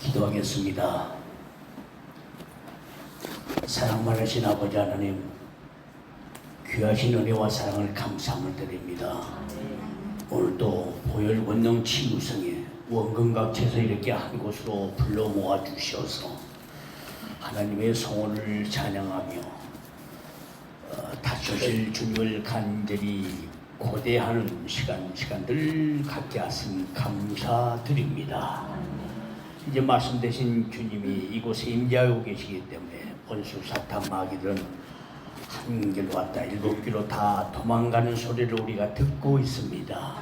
기도하겠습니다. 사랑 많으신 아버지 하나님, 귀하신 은혜와 사랑을 감사함을 드립니다. 오늘도 보혈 원능 치유성에 원근각체에서 이렇게 한 곳으로 불러 모아 주셔서 하나님의 성원을 찬양하며 다쳐질 주님을 간절히 고대하는 시간들 갖게 하신 감사드립니다. 이제 말씀되신 주님이 이곳에 임재하고 계시기 때문에 원수 사탄 마귀들은 한 길로 왔다 일곱 길로 다 도망가는 소리를 우리가 듣고 있습니다.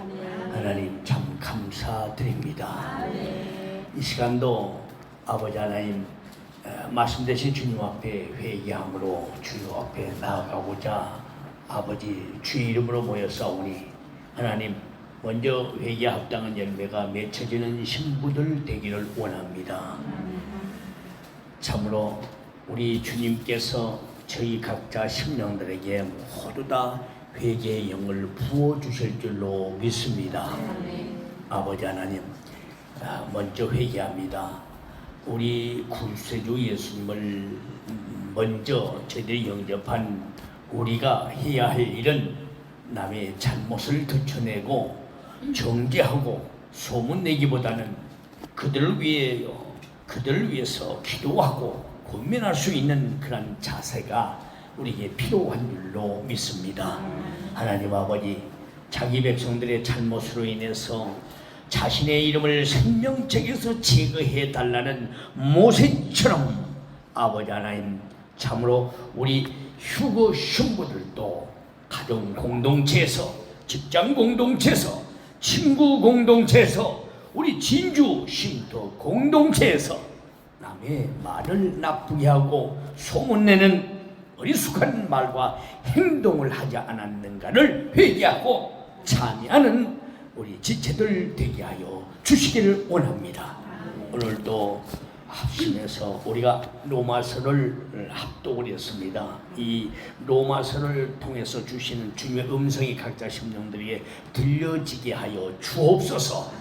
하나님 참 감사드립니다. 이 시간도 아버지 하나님 말씀되신 주님 앞에 회개함으로 주님 앞에 나아가고자 아버지 주의 이름으로 모여싸우니 하나님 먼저 회개에 합당한 열매가 맺혀지는 신부들 되기를 원합니다. 참으로 우리 주님께서 저희 각자 심령들에게 모두 다 회개의 영을 부어주실 줄로 믿습니다. 아버지 하나님 먼저 회개합니다. 우리 구세주 예수님을 먼저 저희들이 영접한 우리가 해야 할 일은 남의 잘못을 들춰내고 정죄하고 소문내기보다는 그들을 위해서 기도하고 권면할 수 있는 그런 자세가 우리에게 필요한 줄로 믿습니다. 하나님 아버지, 자기 백성들의 잘못으로 인해서 자신의 이름을 생명책에서 제거해 달라는 모세처럼 아버지 하나님 참으로 우리 휴거 신부들도 가정 공동체에서, 직장 공동체에서, 친구 공동체에서, 우리 진주 쉼터 공동체에서 남의 말을 나쁘게 하고 소문내는 어리숙한 말과 행동을 하지 않았는가를 회개하고 참여하는 우리 지체들 되게 하여 주시기를 원합니다. 오늘도 합심해서 우리가 로마서를 합독을 했습니다. 이 로마서를 통해서 주시는 주님의 음성이 각자 심령들에게 들려지게 하여 주옵소서.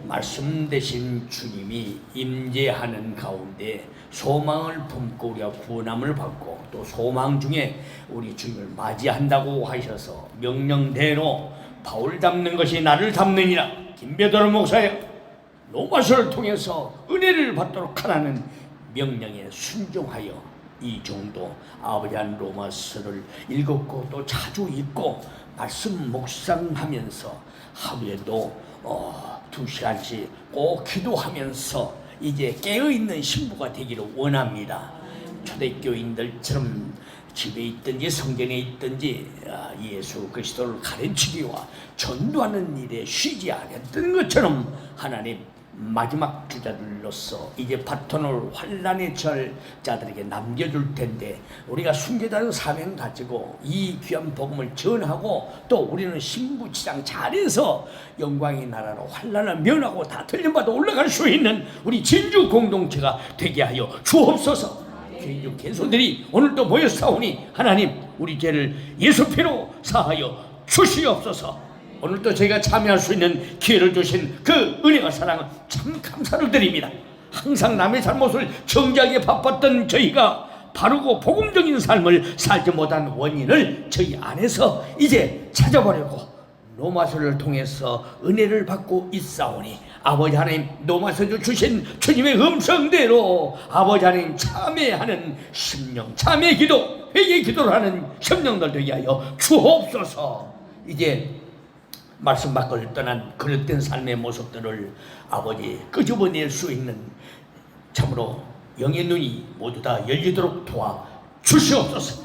말씀 되신 주님이 임재하는 가운데 소망을 품고 우리가 구원함을 받고 또 소망 중에 우리 주님을 맞이한다고 하셔서 명령대로 바울 닮는 것이 나를 닮느니라. 김배도로 목사여, 로마서를 통해서 은혜를 받도록 하라는 명령에 순종하여 이 정도 아버지 한 로마서를 읽었고 또 자주 읽고 말씀 묵상하면서 하루에도 2시간씩 꼭 기도하면서 이제 깨어있는 신부가 되기를 원합니다. 초대교인들처럼 집에 있든지 성전에 있든지 예수 그리스도를 가르치기와 전도하는 일에 쉬지 않았던 것처럼 하나님 마지막 주자들로서 이제 바톤을 환란의 처할 자들에게 남겨줄 텐데 우리가 순교자의 사명 가지고 이 귀한 복음을 전하고 또 우리는 신부치장 잘해서 영광의 나라로 환란을 면하고 다 틀림받아 올라갈 수 있는 우리 진주 공동체가 되게 하여 주옵소서. 귀중 개소들이 오늘도 모여싸우니 하나님 우리 죄를 예수 피로 사하여 주시옵소서. 오늘도 저희가 참여할 수 있는 기회를 주신 그 은혜와 사랑은 참 감사를 드립니다. 항상 남의 잘못을 정죄하기에 바빴던 저희가 바르고 복음적인 삶을 살지 못한 원인을 저희 안에서 이제 찾아보려고 로마서를 통해서 은혜를 받고 있사오니 아버지 하나님 로마서 주신 주님의 음성대로 아버지 하나님 참회하는 심령, 참회 기도, 회개 기도를 하는 심령들 되게 하여 주옵소서. 이제 말씀 밖을 떠난 그릇된 삶의 모습들을 아버지 끄집어낼 수 있는 참으로 영의 눈이 모두 다 열리도록 도와 주시옵소서.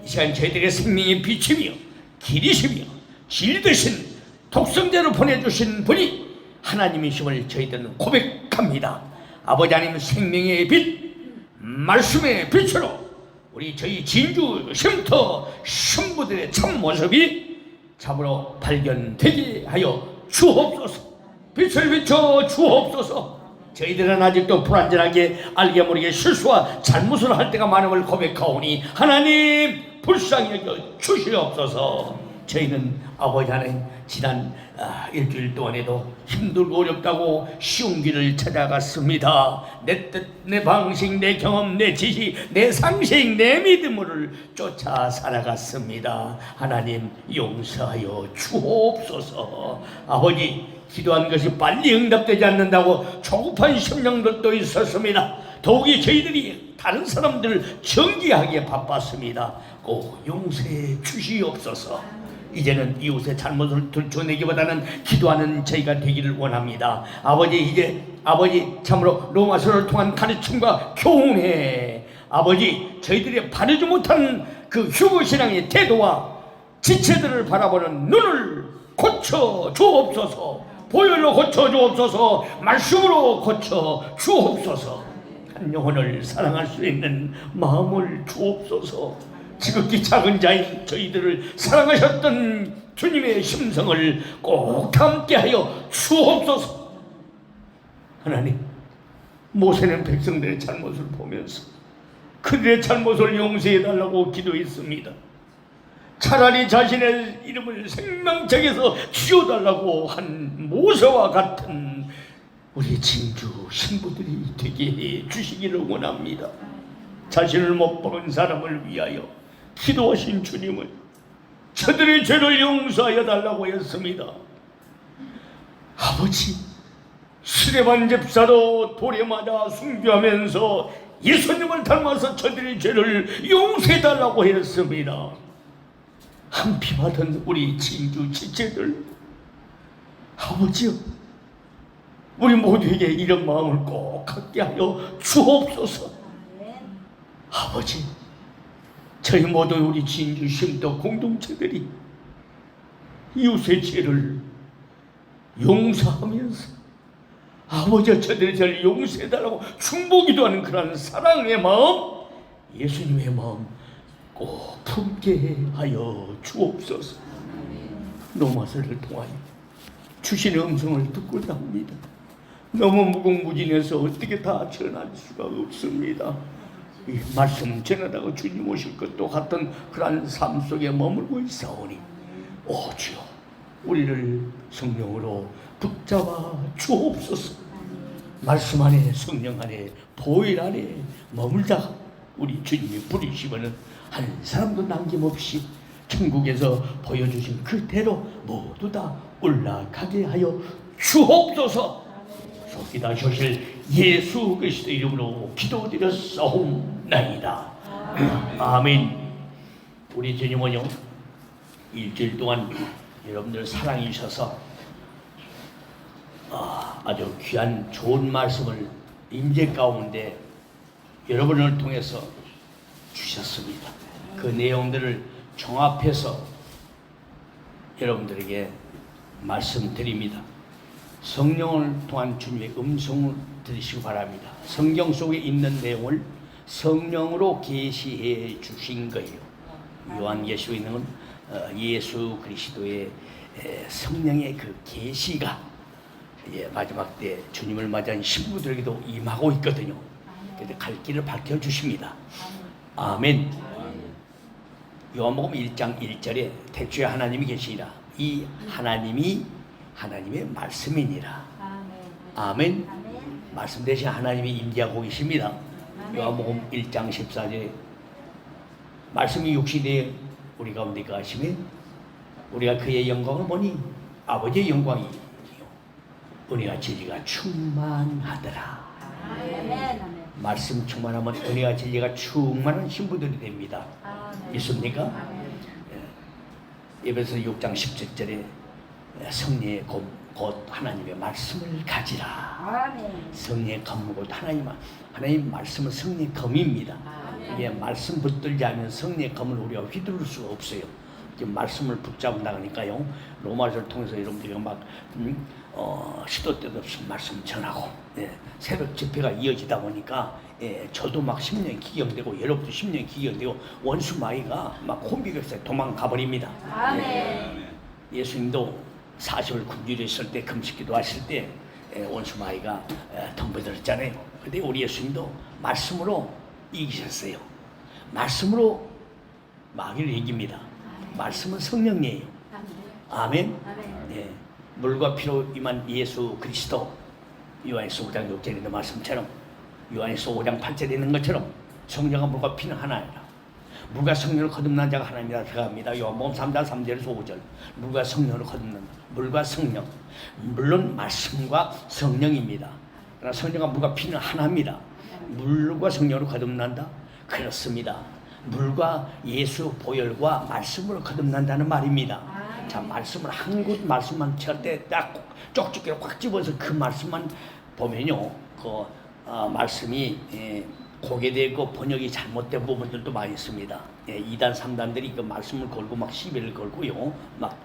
이 시간 저희들의 생명의 빛이며 길이시며 진리 되신 독생자로 보내주신 분이 하나님이심을 저희들은 고백합니다. 아버지 하나님 생명의 빛, 말씀의 빛으로 우리 저희 진주 쉼터 신부들의 참 모습이 참으로 발견되게 하여 주옵소서. 빛을 비춰 주옵소서. 저희들은 아직도 불완전하게 알게 모르게 실수와 잘못을 할 때가 많음을 고백하오니 하나님 불쌍히 여겨 주시옵소서. 저희는 아버지 하나님 지난 일주일 동안에도 힘들고 어렵다고 쉬운 길을 찾아갔습니다. 내 뜻, 내 방식, 내 경험, 내 지식, 내 상식, 내 믿음을 쫓아 살아갔습니다. 하나님 용서하여 주옵소서. 아버지, 기도한 것이 빨리 응답되지 않는다고 조급한 심령들도 있었습니다. 더욱이 저희들이 다른 사람들을 정죄하기에 바빴습니다. 꼭 용서해 주시옵소서. 이제는 이웃의 잘못을 들춰내기보다는 기도하는 저희가 되기를 원합니다. 아버지, 이제 아버지 참으로 로마서를 통한 가르침과 교훈에 아버지 저희들이 바르지 못한 그 휴거신앙의 태도와 지체들을 바라보는 눈을 고쳐 주옵소서. 보혈로 고쳐 주옵소서. 말씀으로 고쳐 주옵소서. 한 영혼을 사랑할 수 있는 마음을 주옵소서. 지극히 작은 자인 저희들을 사랑하셨던 주님의 심성을 꼭 함께하여 주옵소서. 하나님, 모세는 백성들의 잘못을 보면서 그들의 잘못을 용서해달라고 기도했습니다. 차라리 자신의 이름을 생명책에서 지워달라고 한 모세와 같은 우리 진주 신부들이 되게 해 주시기를 원합니다. 자신을 못 박은 사람을 위하여 기도하신 주님은 저들의 죄를 용서하여 달라고 했습니다. 아버지, 스데반 집사도 돌에 맞아 순교하면서 예수님을 닮아서 저들의 죄를 용서해 달라고 했습니다. 한 피 받은 우리 진주 지체들, 아버지여, 우리 모두에게 이런 마음을 꼭 갖게 하여 주옵소서. 아버지, 저희 모두 우리 진주 심도 공동체들이 이웃의 죄를 용서하면서 아버지 저들의 죄를 용서해달라고 충복기도하는 그런 사랑의 마음, 예수님의 마음 꼭 품게 하여 주옵소서. 로마서를 통하여 주신의 음성을 듣고 나옵니다. 너무 무궁무진해서 어떻게 다 전할 수가 없습니다. 이 말씀 전하다가 주님 오실 것도 같은 그런 삶 속에 머물고 있사오니 오 주여, 우리를 성령으로 붙잡아 주옵소서. 말씀 안에, 성령 안에, 보혈 안에 머물다가 우리 주님이 부르시면은 한 사람도 남김없이 천국에서 보여주신 그대로 모두 다 올라가게 하여 주옵소서. 기도하실 예수 그리스도 이름으로 기도드렸사옵나이다. 아멘. 우리 주님은요, 일주일 동안 여러분들 사랑해 주셔서 아주 귀한 좋은 말씀을 임재 가운데 여러분을 통해서 주셨습니다. 그 내용들을 종합해서 여러분들에게 말씀드립니다. 성령을 통한 주님의 음성을 들으시기 바랍니다. 성경 속에 있는 내용을 성령으로 계시해 주신 거예요. 요한계시록에 있는 예수 그리스도의 성령의 그 계시가 마지막 때 주님을 맞이한 신부들에게도 임하고 있거든요. 그래서 갈 길을 밝혀주십니다. 아멘. 요한복음 1장 1절에 태초에 하나님이 계시니라. 이 하나님이 하나님의 말씀이니라. 아멘. 말씀 대신 하나님이 임재하고 계십니다. 요한복음 1장 14절에 말씀이 육신에 우리 가운데 가시면 우리가 그의 영광을 보니 아버지의 영광이요 은혜와 진리가 충만하더라. 말씀 충만하면 은혜와 진리가 충만한 신부들이 됩니다. 믿습니까? 에베소 6장 17절에 성령의 곧 하나님의 말씀을 가지라. 성령의 검은 곧 하나님 말씀은 성령의 검입니다. 이게 말씀 붙들지 않으면 성령의 검을 우리가 휘두를 수가 없어요. 말씀을 붙잡는다니까요. 로마서를 통해서 여러분들이 막 시도 때도 없이 말씀 전하고 새벽 집회가 이어지다 보니까 저도 막 심령이 기경되고 여러분도 심령이 기경되고 원수 마귀가 막 콤비백사에 도망가 버립니다. 예수님도 40을 굶주렸을 때 금식기도 하실 때 원수 마귀가 덤벼들었잖아요. 근데 우리 예수님도 말씀으로 이기셨어요. 말씀으로 마귀를 이깁니다. 말씀은 성령이에요. 아멘. 예. 물과 피로 임한 예수 그리스도, 요한에서 5장 6절에 있는 말씀처럼, 요한에서 5장 8절에 있는 것처럼 성령과 물과 피는 하나이라. 물과 성령을 거듭난 자가 하나님이라 들어갑니다. 요한복음 3장 3절에서 5절. 물과 성령을 거듭난, 물과 성령, 물론 말씀과 성령입니다. 그러나 성령과 물과 피는 하나입니다. 물과 성령으로 거듭난다? 그렇습니다. 물과 예수 보혈과 말씀으로 거듭난다는 말입니다. 자, 말씀을 한 곳 말씀만 절대 딱 쪽집게로 꽉 집어서 그 말씀만 보면요, 그 말씀이 고개되고 번역이 잘못된 부분들도 많이 있습니다. 2단 3단들이 그 말씀을 걸고 막 시비를 걸고요, 막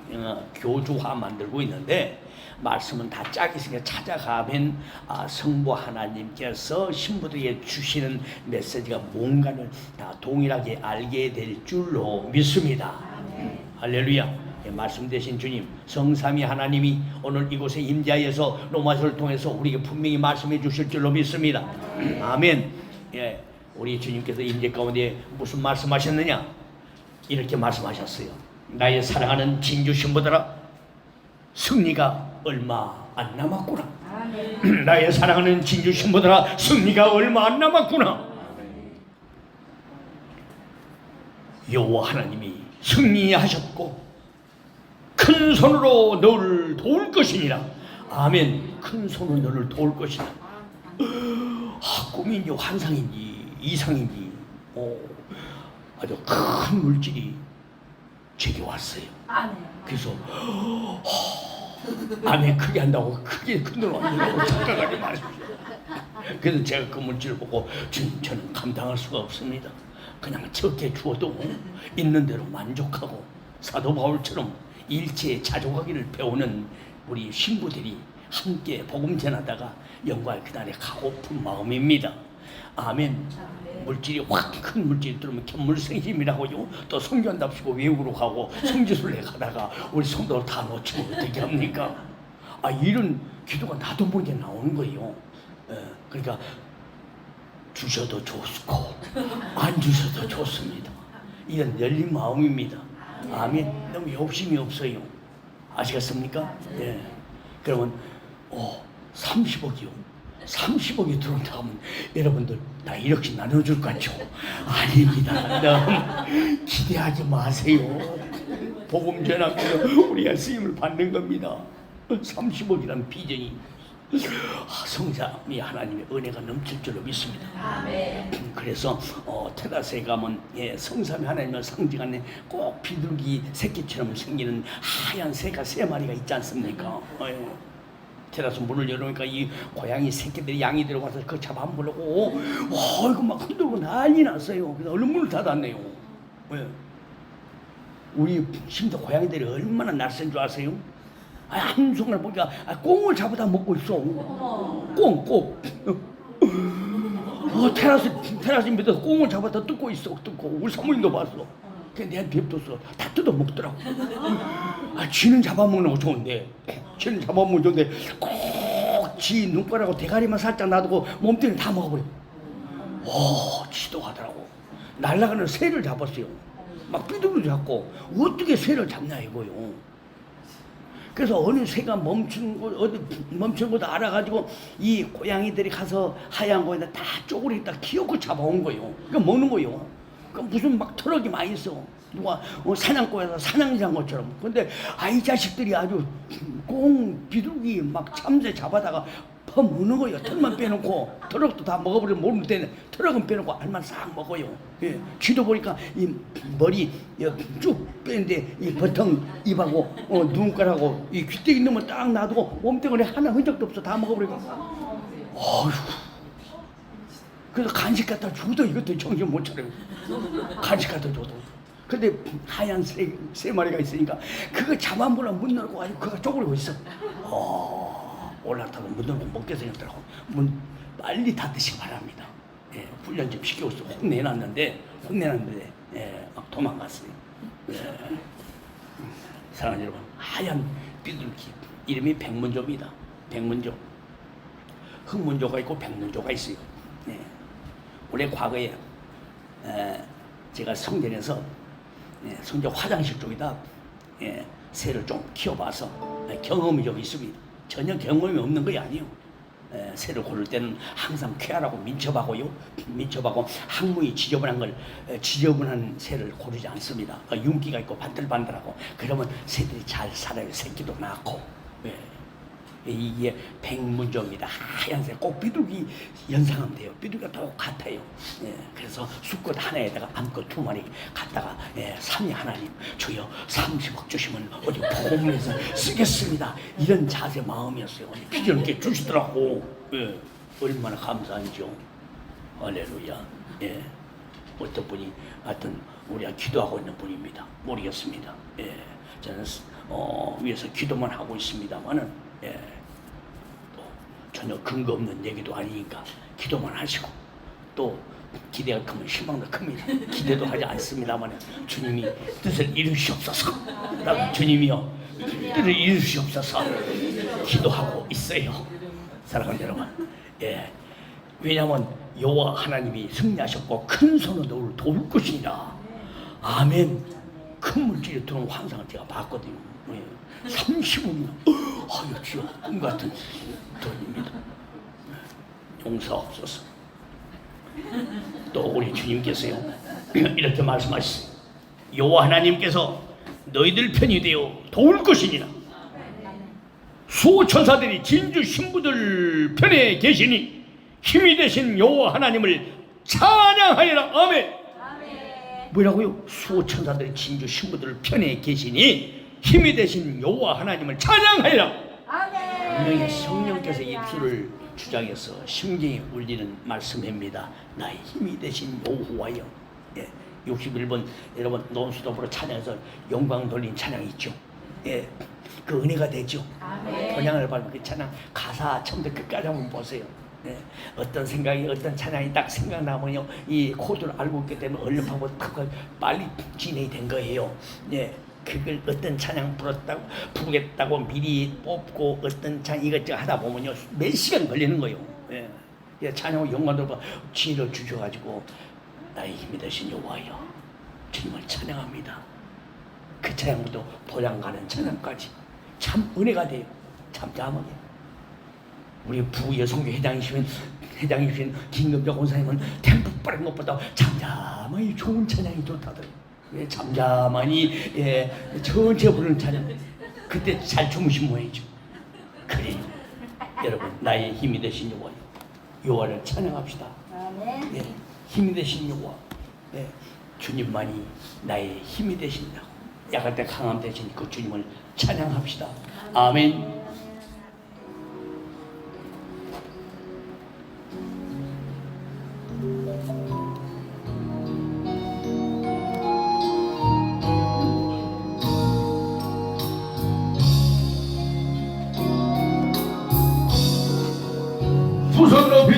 교주화 만들고 있는데, 말씀은 다 짝이 있으니까 찾아가면 성부 하나님께서 신부들에게 주시는 메시지가 뭔가를 다 동일하게 알게 될 줄로 믿습니다. 할렐루야. 말씀 되신 주님, 성삼위 하나님이 오늘 이곳에 임재하여서 로마서를 통해서 우리에게 분명히 말씀해 주실 줄로 믿습니다. 아멘. 예, 우리 주님께서 임재 가운데 무슨 말씀하셨느냐? 이렇게 말씀하셨어요. 나의 사랑하는 진주 신부들아, 승리가 얼마 안 남았구나. 나의 사랑하는 진주 신부들아, 승리가 얼마 안 남았구나. 여호와 하나님이 승리하셨고 큰 손으로 너를 도울 것이니라. 아멘. 큰 손으로 너를 도울 것이다. 꿈인지 환상인지 이상인지 아주 큰 물질이 제게 왔어요. 그래서 아멘 크게 한다고 크게 큰 돈 왔냐고 착각하지 마십시오. 그래서 제가 그 물질을 보고 저는 감당할 수가 없습니다. 그냥 적게 주어도 있는 대로 만족하고 사도 바울처럼 일체에 자족하기를 배우는 우리 신부들이 함께 복음 전하다가 영광의 그날에 가고픈 마음입니다. 아멘. 물질이 확 큰 물질이 들어오면 견물생심이라고요. 또 성전답시고 외국으로 가고 성지순례 가다가 우리 성도를 다 놓치면 어떻게 합니까? 이런 기도가 나도 모르게 나오는 거예요. 그러니까 주셔도 좋고 안 주셔도 좋습니다. 이런 열린 마음입니다. 아멘. 너무 욕심이 없어요. 아시겠습니까? 예. 그러면 30억이요. 30억이 들어온다 하면 여러분들 나 이렇게 나눠줄 것 같죠? 아닙니다. 너무 기대하지 마세요. 복음 전하면서 우리가 쓰임을 받는 겁니다. 30억이라는 비전이 성삼위 하나님의 은혜가 넘칠 줄로 믿습니다. 아멘. 그래서 테라스에 가면 성삼위 하나님을 상징하는 꼭 비둘기 새끼처럼 생기는 하얀 새가 3마리가 있지 않습니까? 테라스 문을 열어놓으니까 이 고양이 새끼들이 양이 들어가서 그거 잡아먹으려고 이거 막 흔들고 난리 났어요. 그래서 얼른 문을 닫았네요. 우리 심지어 고양이들이 얼마나 낯선 줄 아세요? 한순간 보니까 꽁을 잡아다 먹고 있어. 꽁. 테라스 밑에서 꽁을 잡아다 뜯고 있어. 우리 사모님도 봤어. 근데 내한테 뱉었어. 다 뜯어 먹더라고. 쥐는 잡아먹는 거 좋은데, 꼭 쥐 눈가락하고 대가리만 살짝 놔두고 몸뚱이를 다 먹어버려. 지도하더라고. 날아가는 새를 잡았어요. 막 삐뚤삐뚤 잡고 어떻게 새를 잡냐 이거요. 그래서 어느 새가 멈춘 곳 알아가지고 이 고양이들이 가서 하얀 거에다 다 쪼그리 다 키우고 잡아온 거예요. 그러니까 먹는 거예요. 그러니까 무슨 막 트럭이 많이 있어. 누가 사냥꾼에서 사냥장 것처럼. 근데 이 자식들이 아주 비둘기 막 참새 잡아다가 퍼먹는 거예요. 털만 빼놓고. 트럭도 다 먹어버리면 모르는데 트럭은 빼놓고 알만 싹 먹어요. 쥐도 보니까 이 머리 쭉 빼는데 이 버텅 입하고 눈가락하고 이 귀때기 넣으면 딱 놔두고 몸뚱아리 하나 흔적도 없어. 다 먹어버리고. 어휴. 그래서 간식 갖다 줘도 이것도 정신 못 차려요. 간식 갖다 줘도. 근데 하얀 세 마리가 있으니까 그거 잡아먹으려 문 열고 아주 그거 쪼그리고 있어. 올라타고 문 열고 먹게 생겼더라고. 문 빨리 닫으시기 바랍니다. 훈련 좀 시켜서 혼내놨는데 막 도망갔어요. 사랑하는 여러분, 하얀 비둘기 이름이 백문조입니다. 백문조. 흑문조가 있고 백문조가 있어요. 원래 과거에 제가 성전에서 성전 화장실 쪽에다 새를 좀 키워봐서 경험이 좀 있습니다. 전혀 경험이 없는 거 아니에요. 새를 고를 때는 항상 쾌활하고 민첩하고요. 민첩하고 항문이 지저분한 새를 고르지 않습니다. 윤기가 있고 반들반들하고 그러면 새들이 잘 살아요. 새끼도 낳고. 이게 백문조입니다. 하얀 새 꼭 비둘기 연상하면 돼요. 비둘기가 똑같아요. 그래서 수컷 하나에다가 암컷 2마리 갖다가 삼위 하나님 주여 30억 주시면 어디 보험에서 쓰겠습니다. 이런 자세 마음이었어요. 비전께 주시더라고. 얼마나 감사한지요. 할렐루야. 어떤 분이 하여튼 우리가 기도하고 있는 분입니다. 모르겠습니다. 저는 위에서 기도만 하고 있습니다만은 또 전혀 근거 없는 얘기도 아니니까 기도만 하시고 또 기대가 크면 실망도 큽니다. 기대도 하지 않습니다만 주님이 뜻을 이루시옵소서. 주님이요 뜻을 이루시옵소서 기도하고 있어요. 사랑하는 여러분, 왜냐하면 여호와 하나님이 승리하셨고 큰 손으로 도울 것이니라. 아멘. 큰 물질이 들어온 환상을 제가 봤거든요. 30억이나 아유 주여 꿈같은 돈입니다. 용서없소서. 또 우리 주님께서요 이렇게 말씀하시죠. 여호와 하나님께서 너희들 편이 되어 도울 것이니라. 수호천사들이 진주 신부들 편에 계시니 힘이 되신 여호와 하나님을 찬양하여라. 아멘. 뭐라고요? 수호천사들이 진주 신부들 편에 계시니 힘이 되신 여호와 하나님을 찬양하여라. 분명히 성령께서 입술을 주장해서 심경이 울리는 말씀입니다. 나의 힘이 되신 여호와여. 61번 여러분 논수도부로 찬양해서 영광 돌린 찬양이 있죠. 그 은혜가 되죠. 번양을 밟은 그 찬양 가사 처음부터 끝까지 한번 보세요. 어떤 생각이 어떤 찬양이 딱 생각나면요 이 코드를 알고 있기 때문에 얼른 하고 빨리 진행이 된 거예요. 그걸 어떤 찬양 부르겠다고 미리 뽑고 어떤 찬양 이것저것 하다 보면요 몇 시간 걸리는 거예요. 찬양을 영광으로 지혜를 주셔가지고 나의 힘이 되신 여호와여 주님을 찬양합니다. 그 찬양도 보양가는 찬양까지 참 은혜가 돼요. 참 자막에 우리 부여성교 회장이신 김금정 원사님은 템포 빠른 것보다 잠잠하니 좋은 찬양이 좋다더라고요. 잠잠하니 천천히 부르는 찬양 그때 잘 주무신 모양이죠. 그래요. 여러분 나의 힘이 되신 여호와 여호와를 찬양합시다. 힘이 되신 여호와 주님만이 나의 힘이 되신다고 약할 때 강함 되신 그 주님을 찬양합시다. 아멘. 두손 높이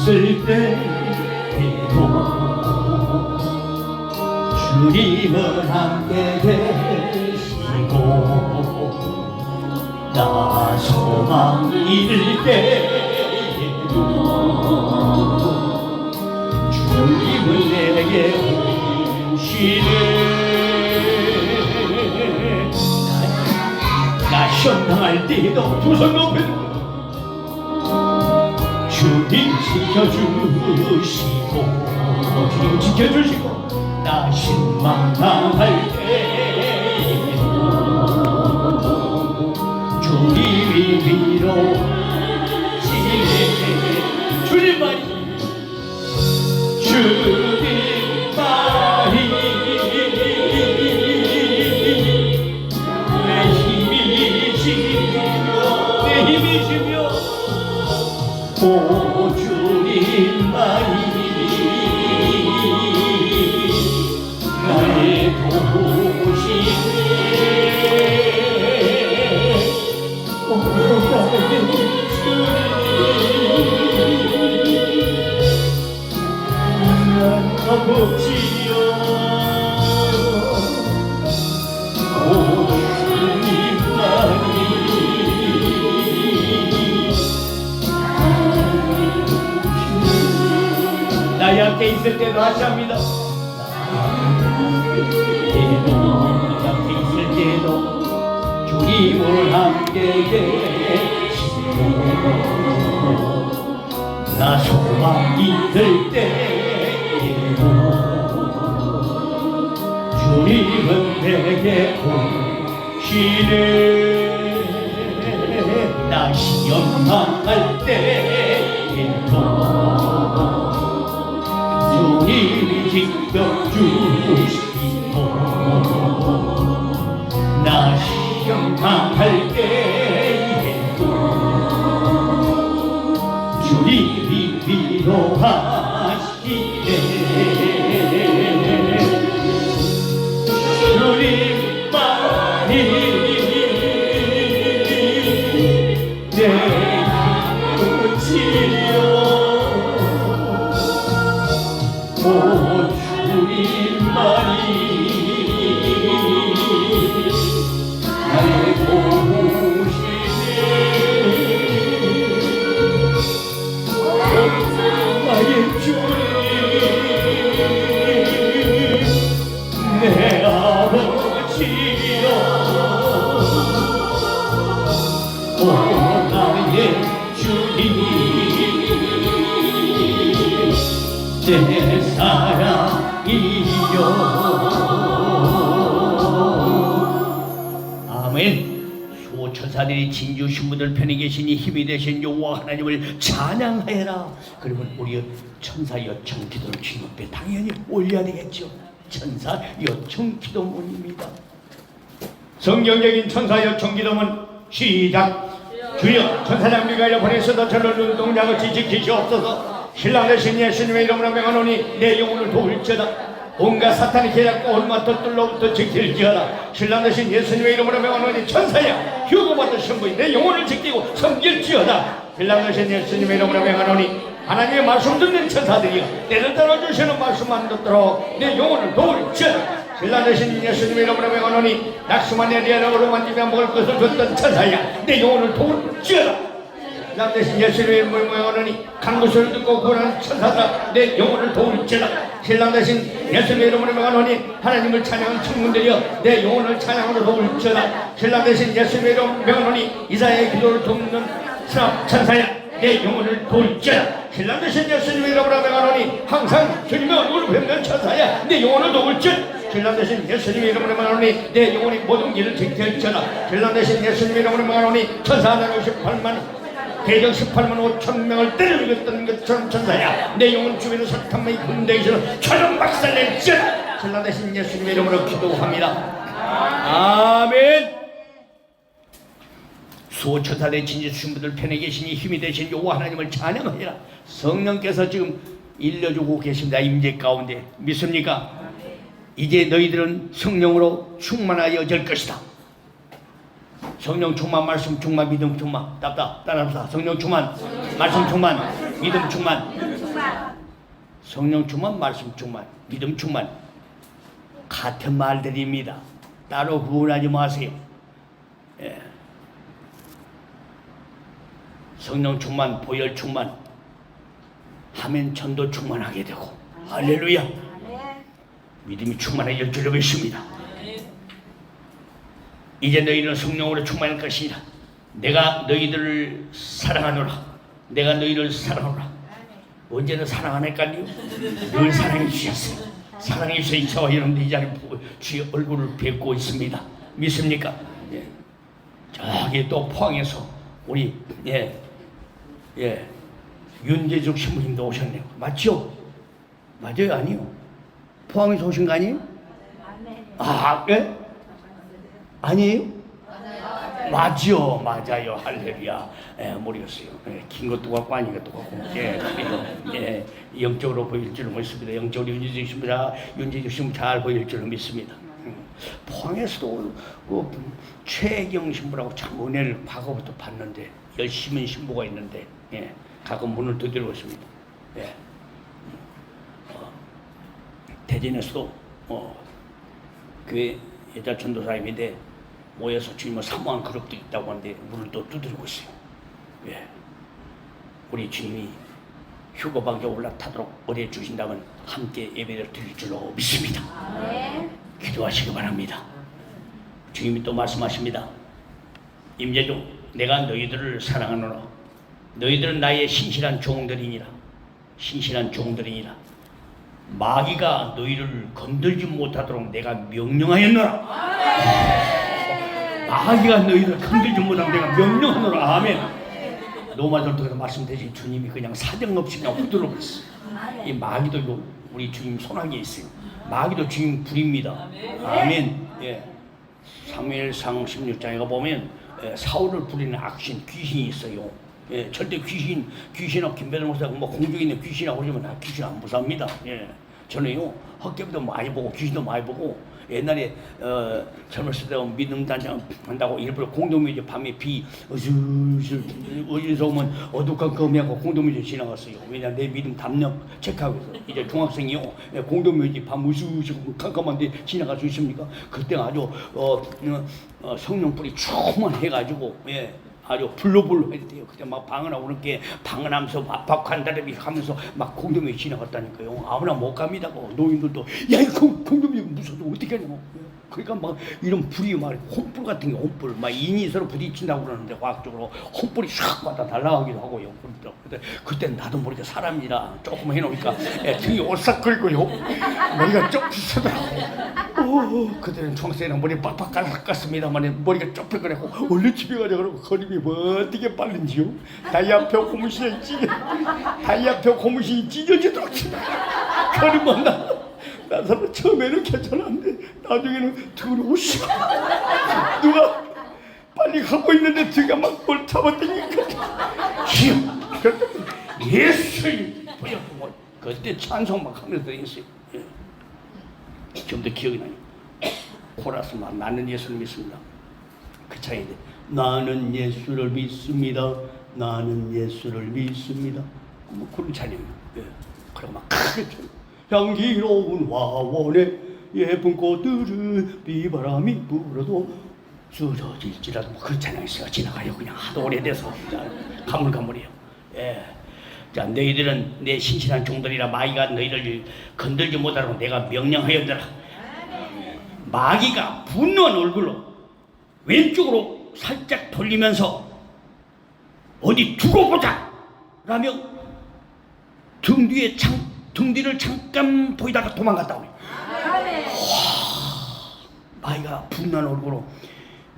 있을 때에도 주님은 함께 계시고 나 소망 잃을 때에도 주님은 내게 오시네. 나 시험 당할 때에도 두 손 높이 주님 지켜주시고 나 실망당할 때에도 주님이 위로하시네. 주님만이 내 힘이시며 오 주님만이 나의 도시네. 오 나의 주님 아버지여 오 주님만이 나의 함께 있을 때도 같이 합니다. 나의 함께 있을 오늘도 주님을 함께 계시고 나 소망이 들 때에도 주님은 내게 오시네 나 시험 당할 때에도 주님이 직접 주시고 나 시험 당할 때에도 주님이 위로하시네 주님만이 내 끝이요 오 주님만이 날 보시네 나의 주님 내 아버지여 오 나의 주님 내 사랑이여 아멘. 수호천사들이 진주 신부들 편에 계시니 힘이 되신 여호와 하나님을 찬양하여라. 그러면 우리 천사 요청 기도를 주님 앞에 당연히 올려야 되겠죠. 천사 요청 기도문입니다. 성경적인 천사 요청 기도문 시작. 주여 천사장 미가엘 보내셔서 저를 눈동자같이 지키시옵소서. 신랑 되신 예수님의 이름으로 명하노니 내 영혼을 도울지어다. 온갖 사탄의 계략과 얼마터 뚫로부터 지킬지어다. 신랑 되신 예수님의 이름으로 명하노니 천사야 휴거받으신 분이 내 영혼을 지키고 섬길지어다. 신랑 되신 예수님의 이름으로 명하노니 하나님의 말씀 듣는 천사들이여 때를 따라주시는 말씀만 듣도록 내 영혼을 도울지어다. 신랑 되신 예수님의 이름으로 명하노니 낙수만 내리아라 만지며 먹을 것을 줬던 천사야 내 영혼을 도울지어다. 신랑 되신 예수님의 이름으로 명하노니 간구소리를 듣고 구원하는 천사들아 내 영혼을 도울지어다. 신랑 되신 예수님의 이름으로 명하노니 하나님을 찬양하는 천군들이여 내 영혼을 찬양으로 도울지어다. 신랑 되신 예수님의 이름으로 명하노니 이사야의 기도를 돕는 천사야 내 영혼을 도울지어다. 신랑 되신 예수님의 이름으로 명하노니 항상 주님의 얼굴을 뵙는 천사야 내 영혼을 도울지어다. 신랑 되신 예수님의 이름으로 명하노니 내 영혼이 모든 길을 지킬지어다. 신랑 되신 예수님의 이름으로 명하노니 천사 하나 58만 대적 18만 5천 명을 때려죽였던 것처럼 천사야 내 영혼 주변을 사탄만이 군대에서 천연 박살낼지어다. 신랑 되신 예수님의 이름으로 기도합니다. 아멘. 수호천사대 진지수신 분들 편에 계시니 힘이 되신 여호와 하나님을 찬양하리라. 성령께서 지금 일러주고 계십니다. 임재 가운데 믿습니까? 이제 너희들은 성령으로 충만하여질 것이다. 성령 충만, 말씀 충만, 믿음 충만. 따라합시다. 성령 충만, 말씀 충만, 믿음 충만. 성령 충만, 말씀 충만, 믿음 충만. 같은 말들입니다. 따로 구분하지 마세요. 예. 성령 충만, 보혈 충만 하면 전도 충만하게 되고 할렐루야. 믿음이 충만해질 줄로 믿습니다. 이제 너희는 성령으로 충만할 것이라. 내가 너희들을 사랑하노라. 내가 너희를 사랑하노라. 언제는 사랑 안 할까요? 늘 사랑해 주셨어요. 사랑해 주셔서 저와 여러분들 이 자리에 주의 얼굴을 뵙고 있습니다. 믿습니까? 예. 저기 또 포항에서 우리 윤재죽 신부님도 오셨네요. 맞죠? 맞아요? 아니요? 포항에서 오신 거 아니에요? 아, 예? 아니에요? 맞죠? 맞아요. 할렐루야. 모르겠어요. 긴 것도 같고 아닌 것도 같고. 영적으로 보일 줄은 믿습니다. 영적으로 윤재죽 신부 잘 보일 줄은 믿습니다. 포항에서도 최경 신부라고 참 은혜를 과거부터 봤는데 열심히 신부가 있는데 가끔 문을 두드리고 있습니다. 대전에서도 교회 여자 전도사님인데 모여서 주님을 사모한 그룹도 있다고 하는데 문을 또 두드리고 있어요. 우리 주님이 휴거방에 올라타도록 은혜 주신다면 함께 예배를 드릴 줄로 믿습니다. 기도하시기 바랍니다. 주님이 또 말씀하십니다. 임재중 내가 너희들을 사랑하노라. 너희들은 나의 신실한 종들이니라. 신실한 종들이니라. 마귀가 너희를 건들지 못하도록 내가 명령하였노라. 마귀가 너희를 건들지 못하도록 내가 명령하노라. 아멘. 로마서를 통해서 말씀드린 주님이 그냥 사정없이 그냥 후들어 버렸어요. 이 마귀도 우리 주님 손안에 있어요. 마귀도 주님 불입니다. 아멘. 예. 사무엘상 16장에 보면 사울을 부리는 악신 귀신이 있어요. 예, 절대 귀신하고 김배들 목사가 뭐 공중에 있는 귀신이라고 그러면 귀신 안 무사합니다. 예, 저는요 헛개비도 많이 보고 귀신도 많이 보고 옛날에 젊었을 때 믿음 단장 한다고 일부러 공동묘지 밤에 비 어디서 오면 어둑한컴하고 공동묘지 지나갔어요. 왜냐 내 믿음 담력 체크하고 있어. 이제 중학생이요 공동묘지 밤 우수시고 캄캄한데 지나갈 수 있습니까? 그때 아주 성령불이 충만해가지고 예. 아주 불로불로 해야 돼요. 그때 막 방언하고 그렇게 방언하면서 압박한다르비 하면서 막 공동묘지 지나갔다니까요. 아무나 못 갑니다. 노인들도 야 이거 공동묘지 무서워 어떻게 하냐고. 그러니까 막 이런 불이 막 혼불 같은 게 혼불 막 인이 서로 부딪힌다고 그러는데 과학적으로 혼불이 샥 왔다 날아가기도 하고요. 그때 나도 모르게 사람이라 조금 해놓으니까 등이 오싹거리고요. 머리가 좀 비싸더라고. 그때는 중학생이랑 머리 빡빡 깎았습니다만 머리가 좁혀거리고 얼른 집에 가자 그러고 걸음이 뭐 어떻게 빠른지요. 다이아표 고무신이 찢어지도록 걸음만 나서는 처음에는 괜찮았는데 나중에는 등을 오시고 누가 빨리 가고 있는데 등가 막 뭘 잡아당기니까 예수님 보였고 그때 찬송 막 하면서 했어요. 지금도 기억이 나요. 코러스 막 나는 예수를 믿습니다. 그 차이인데 나는 예수를 믿습니다. 나는 예수를 믿습니다. 뭐 그런 찬양이에요. 예. 그리고 막 크게 쳐. 향기로운 화원에 예쁜 꽃들은 비바람이 불어도 쓰러질지라도 뭐 그런 찬양이 있어요. 지나가요. 그냥 하도 오래돼서 가물가물해요. 예. 자, 너희들은 내 신실한 종들이라 마귀가 너희를 건들지 못하도록 내가 명령하였더라. 마귀가 분노한 얼굴로 왼쪽으로 살짝 돌리면서 어디 두고 보자 라며 등 뒤를 잠깐 보이다가 도망갔다고 해요. 마귀가 분노한 얼굴로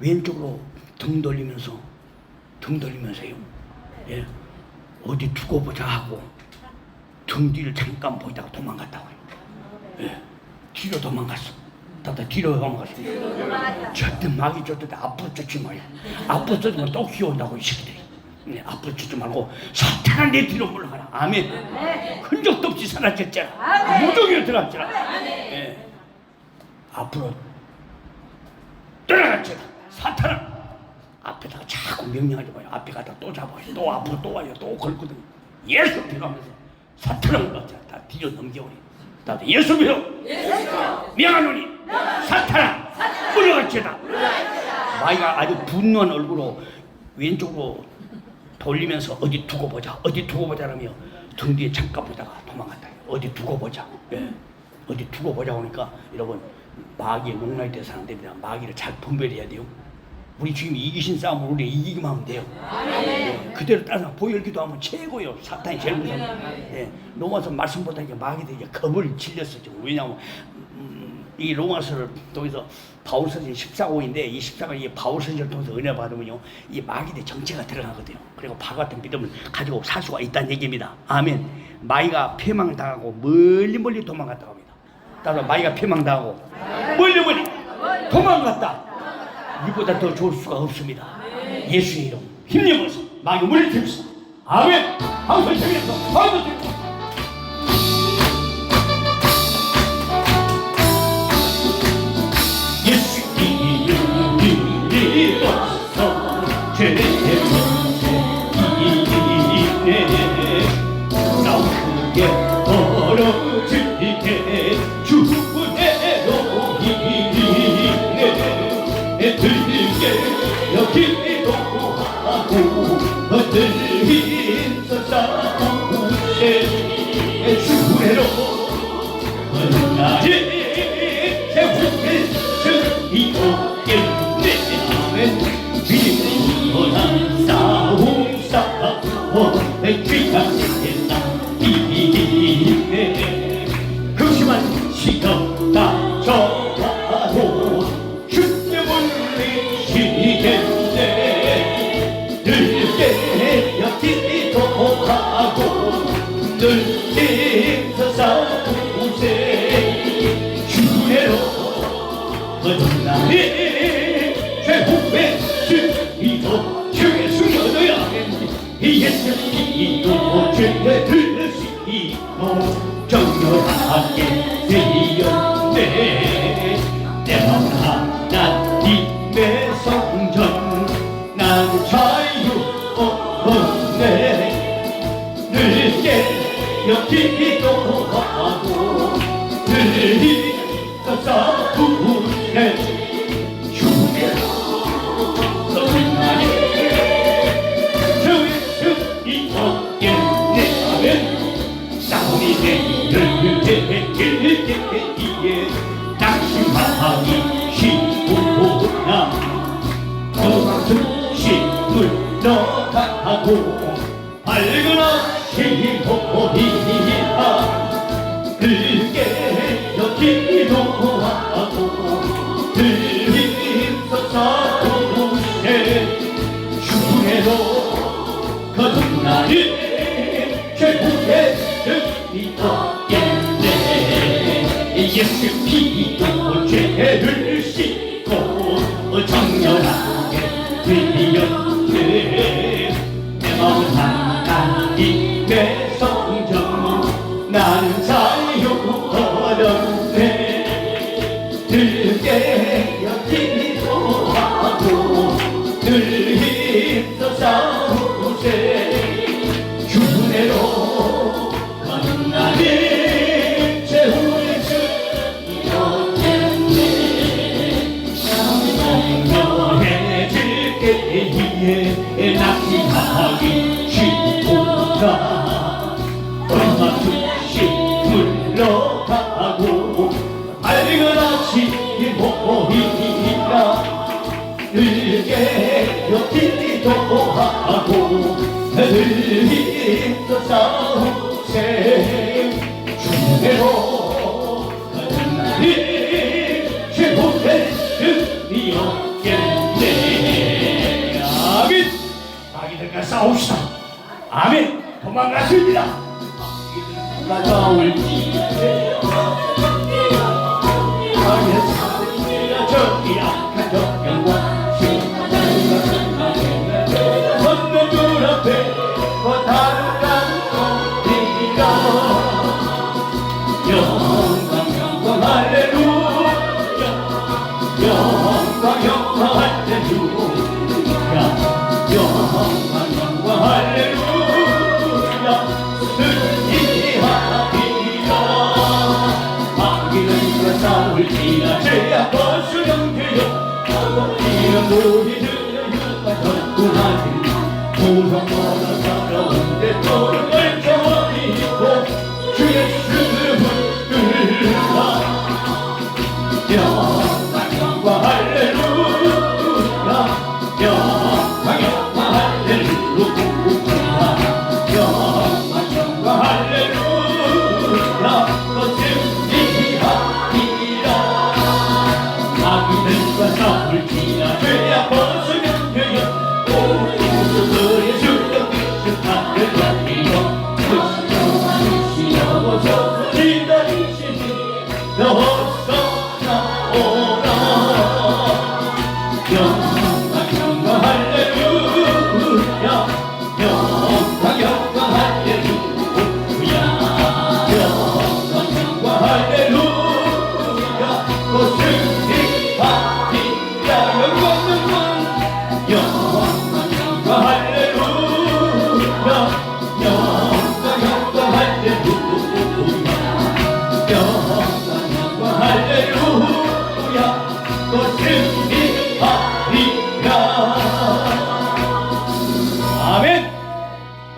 왼쪽으로 등 돌리면서요. 예. 어디 두고 보자 하고 등 뒤를 잠깐 보이다가 도망갔다고 해요. 예. 뒤로 도망갔어. 다들 뒤로 도망갔습니다. 절대 마귀 쫓을 때 앞으로 쫓지 마요. 앞으로 쫓으면 또 기어온다고 이 새끼들이. 네, 앞으로 쫓지 말고 사탄아 내 뒤로 물러가라. 아멘. 흔적도 없이 사라졌잖아. 무적으로 들어갔잖아. 예. 앞으로 떠나갔잖아. 사탄아 앞에다가 자꾸 명령하지 마요. 앞에 가다 또 잡아요. 또 앞으로 또 와요. 또 걸거든요. 예수 필요하면서 사탄을 물었잖아. 다 뒤로 넘겨오니. 다들 예수 필요. 명하노니 사탄아 물러갈지어다. 마귀가 아주 분노한 얼굴로 왼쪽으로 돌리면서 어디 두고 보자라며 등 뒤에 잠깐 보다가 도망갔다. 어디 두고 보자. 예. 어디 두고 보자 하니까 여러분 마귀의 농락이 돼서 안 됩니다. 마귀를 잘 분별해야 돼요. 우리 지금 이기신 싸움을 우리 이기기만 하면 돼요. 예. 그대로 따라서 보혈기도 하면 최고예요. 사탄이 제일 무섭니다. 예. 로마서 말씀보다 이제 마귀들이 이제 겁을 질렸어요. 왜냐하면 이 로마서를 통해서 바울서신 14호인데 이 14가 이 바울서신을 통해서 은혜 받으면요 이 마귀의 정체가 들어가거든요. 그리고 바 같은 믿음을 가지고 살 수가 있다는 얘기입니다. 아멘. 마귀가 패망당하고 멀리 도망갔다고 합니다. 따라서 마귀가 패망당하고 멀리 도망갔다. 이보다 더 좋을 수가 없습니다. 예수의 이름 힘내면서 마귀 물리치면서 아멘. 방송 재미있어. 방송 재미있어. 죄의 문제 이기네 나 크게 벌어질 때 주대로 이기네 들게 여기도 하고 들리서 싸우세 주례로 어느 날에 세우겠으리오게 하고 늘 힘써 싸우세 주례로 거듭나니 최후의 주의도 주의 숨겨둬야 예수님도 죄를 지고 정결하게 되었네 내 맘 하나님의 성전 난 자유 없네 늘 깨어기도 하고 늘 힘써 싸우네 주께로 거듭나니 싸움이 내일을 이에 낙심하기 쉬우나 수시 물러가고 밝은 아침이 보이라 그게 여기도 하고 늘 힘써 싸우세 주례로 거듭나니 최후의 득이 없겠네 예수 피로 죄를 씻고 정결하게 되었네 내 마음 하나님의 성전 난 자유 얻었네 늘 깨어기도 하고 늘 힘써 싸우세 주례로 거듭나니 최후의 주이 없겠네 성령해질 때에 낙심하기 쉬우나 얼마 듯이 물러가고 밝은 아침이 보이라 늘게 여기도 하고 늘 힘써 싸우세 주례로 거듭나니 최후의 득이 없겠네 아멘 마귀들과 싸웁시다 아멘 도망갔습니다 마귀들과 싸울지 마귀의 사랑이라 저기 악한 적경과 선배들 앞에 영광 할렐루야 영광 할렐루야 영광 할렐루야 승리하리라 마귀들과 싸울지라 죄악 수령되어 이런 우리들의 흉가 전투하니 고성보다 살아온데 또는 멀쩡하니 있고 주의 숨을 끌라 영광 할렐루야 영광 할렐루야 영광 할렐루야 또 승리하리라 마귀들과 싸울지라 죄악 벗으면 되어 오늘의 주역빛을 하늘나리여 크시여서 기다리시니 어서 나오라 영광 할렐루야 영광 할렐루야 영광 할렐루야 또 승리하리라 영광 할렐루야 영광 할렐루야 또 승리하리라 아멘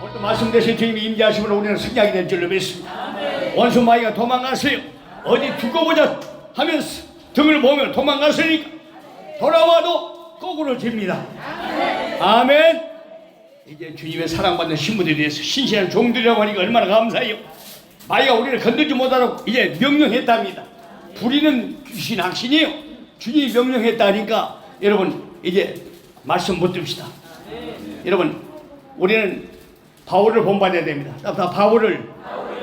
오늘도 말씀되신 주님이 임재하심으로 우리는 승리하게 될 줄로 믿습니다 원수 마귀가 도망갔어요 어디 두고 보자 하면서 등을 보면 도망갔으니까 돌아와도 거꾸로집니다 아멘 이제 주님의 사랑받는 신부들에 대해서 신실한 종들이라고 하니까 얼마나 감사해요 마귀가 우리를 건들지 못하라고 이제 명령했답니다 부리는 귀신 악신이에요 주님이 명령했다니까 여러분 이제 말씀 못 듭시다 여러분 우리는 바울을 본받아야 됩니다. 바울을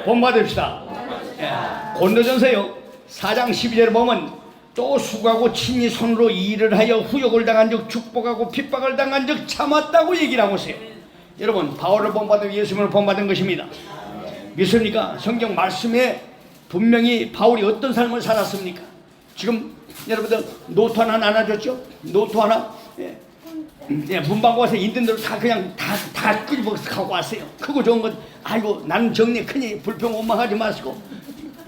본받읍시다. 예. 고린도전서요 4장 12절에 보면 또 수고하고 친히 손으로 일을 하여 후욕을 당한 적 축복하고 핍박을 당한 적 참았다고 얘기를 하고 있어요. 여러분 바울을 본받은 예수님을 본받은 것입니다. 믿습니까? 성경 말씀에 분명히 바울이 어떤 삶을 살았습니까? 지금 여러분들 노트 하나 나눠줬죠? 노트 하나 예, 문방구 와서 있는 대로 다 그냥 다 끄집어서 갖고 왔어요. 크고 좋은 건 아이고 나는 정리 크니 불평 원망하지 마시고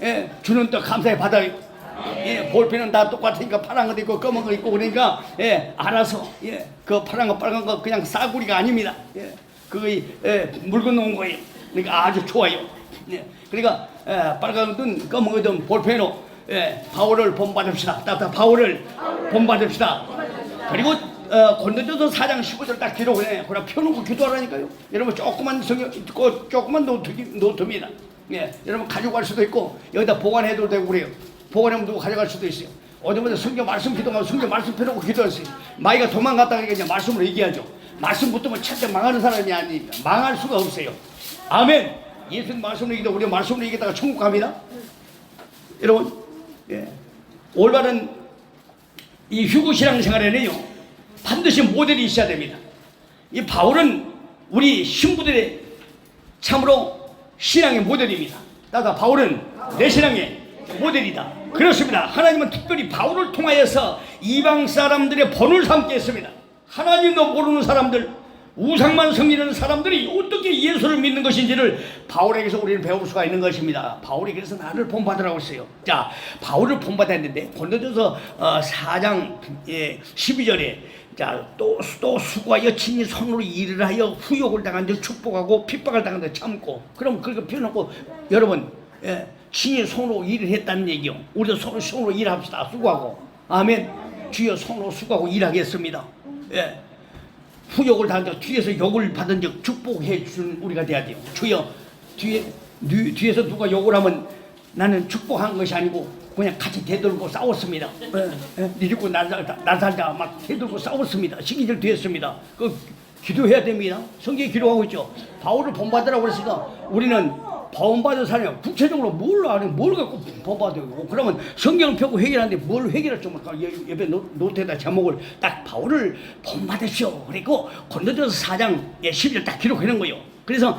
예, 주는 또 감사히 받아요. 예, 볼펜은 다 똑같으니까 파란 것도 있고 검은 거 있고 그러니까 예, 알아서 예, 그 파란 거 빨간 거 그냥 싸구리가 아닙니다. 예, 그거 예, 묽은 놓은 거예요. 그러니까 아주 좋아요. 예, 그러니까 예, 빨간 거든 검은 거든 볼펜으로 예, 바울을 본받읍시다. 바울을 본받읍시다. 그리고 고린도전서 4장 15절 딱 기록을 해. 그냥 펴놓고 기도하라니까요. 여러분 조그만 성경 조그만 노트입니다. 예, 여러분 가져갈 수도 있고 여기다 보관해도 되고 그래요. 보관하면 누구 가져갈 수도 있어요. 어디보다 성경 말씀 기도하면 성경 말씀 펴놓고 기도하세요. 마이가 도망갔다가 이제 말씀으로 얘기하죠. 말씀 붙으면 철저히 망하는 사람이 아니니까 망할 수가 없어요. 아멘. 예수님 말씀으로 얘기다 우리 말씀으로 얘기다가 천국 갑니다. 여러분, 예, 올바른 이 휴거 신앙 생활에는요 반드시 모델이 있어야 됩니다. 이 바울은 우리 신부들의 참으로 신앙의 모델입니다. 따라 바울은 내 신앙의 모델이다. 그렇습니다. 하나님은 특별히 바울을 통하여서 이방 사람들의 본을 삼게 했습니다. 하나님도 모르는 사람들, 우상만 섬기는 사람들이 어떻게 예수를 믿는 것인지를 바울에게서 우리는 배울 수가 있는 것입니다. 바울이 그래서 나를 본받으라고 했어요. 자, 바울을 본받았는데 고린도전서 4장 12절에 자, 또 수고하여 친히 손으로 일을 하여 후욕을 당한 적 축복하고 핍박을 당한 적 참고. 그럼 그렇게 표현하고 여러분 친히 손으로 일을 했다는 얘기요. 우리도 손으로 일합시다. 수고하고. 아멘. 주여 손으로 수고하고 일하겠습니다. 예. 후욕을 당한 적 뒤에서 욕을 받은 적 축복해 준 우리가 돼야 돼요. 주여 뒤에서 누가 욕을 하면 나는 축복한 것이 아니고 그냥 같이 대들고 싸웠습니다. 니 죽고 날 살자 막 대들고 싸웠습니다. 시기질 됐습니다. 그 기도해야 됩니다. 성경에 기록하고 있죠. 바울을 본받으라고 그랬으니까 우리는 본받은 사람이 구체적으로 뭘 갖고 본받아요. 그러면 성경을 펴고 회개하는데 뭘 회개를 좀 옆에 노트에다 제목을 딱 바울을 본받으시오. 그리고 고린도전서 4장 12절 딱 기록하는 거예요. 그래서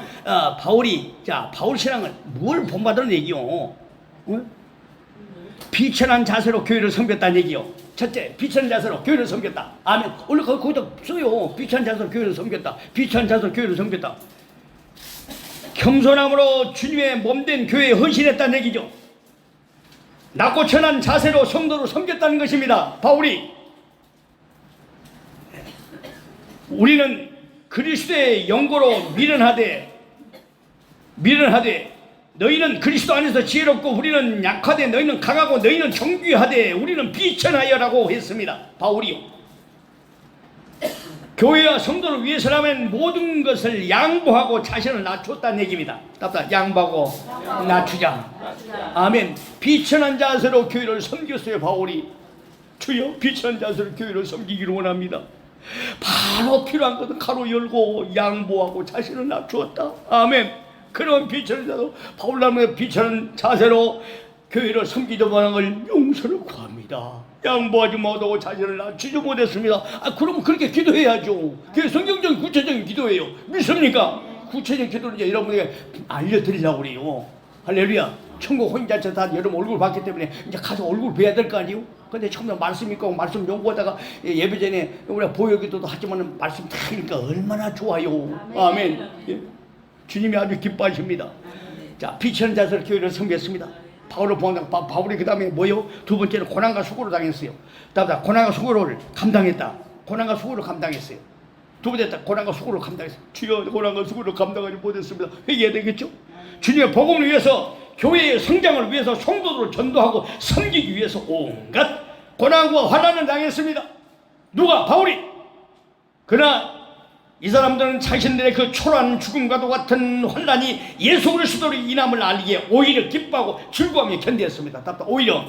바울이 바울 신앙을 뭘 본받으는 얘기요. 비천한 자세로 교회를 섬겼다는 얘기요. 첫째, 비천한 자세로 교회를 섬겼다. 아멘. 원래 거기다 써요. 비천한 자세로 교회를 섬겼다. 비천한 자세로 교회를 섬겼다. 겸손함으로 주님의 몸된 교회에 헌신했다는 얘기죠. 낮고 천한 자세로 성도를 섬겼다는 것입니다. 바울이 우리는 그리스도의 영고로 미련하되 너희는 그리스도 안에서 지혜롭고 우리는 약하되 너희는 강하고 너희는 정귀하되 우리는 비천하여라고 했습니다. 바울이요. 교회와 성도를 위해서라면 모든 것을 양보하고 자신을 낮췄다는 얘기입니다. 양보하고 낮추자. 아멘. 비천한 자세로 교회를 섬겼어요. 바울이. 주여 비천한 자세로 교회를 섬기기를 원합니다. 바로 필요한 것은 가로 열고 양보하고 자신을 낮추었다. 아멘. 그런 비천한 자세로 바울나무의 비천한 자세로 교회를 섬기던 바람을 용서를 구합니다. 양보하지 못하고 자신을 낮추지 못했습니다. 그럼 그렇게 기도해야죠. 그게 성경적인 구체적인 기도예요. 믿습니까? 구체적인 기도를 이제 여러분에게 알려드리려고 그래요. 할렐루야. 천국 혼자서 다 여러분 얼굴 봤기 때문에 이제 가서 얼굴 뵈야 될 거 아니에요? 근데 처음에 말씀 있고 말씀 연구하다가 예배 전에 우리가 보여기도도 하지만 말씀 다 읽으니까 얼마나 좋아요. 아멘. 예. 주님이 아주 기뻐하십니다. 자, 비천한 자세로 교회를 섬겼습니다. 바울이 그 다음에 뭐요? 두 번째는 고난과 수고를 당했어요. 다음에 고난과 수고를 감당했다. 고난과 수고를 감당했어요. 두 번째 고난과 수고를 감당했어요. 주여 고난과 수고를 감당하지 못했습니다. 회개해야 되겠죠? 주님의 복음을 위해서 교회의 성장을 위해서 성도들을 전도하고 섬기기 위해서 온갖 고난과 환난을 당했습니다. 누가? 바울이. 그러나 이 사람들은 자신들의 그 초라한 죽음과도 같은 환난이 예수 그리스도로 인함을 알기에 오히려 기뻐하고 즐거워하며 견디었습니다. 오히려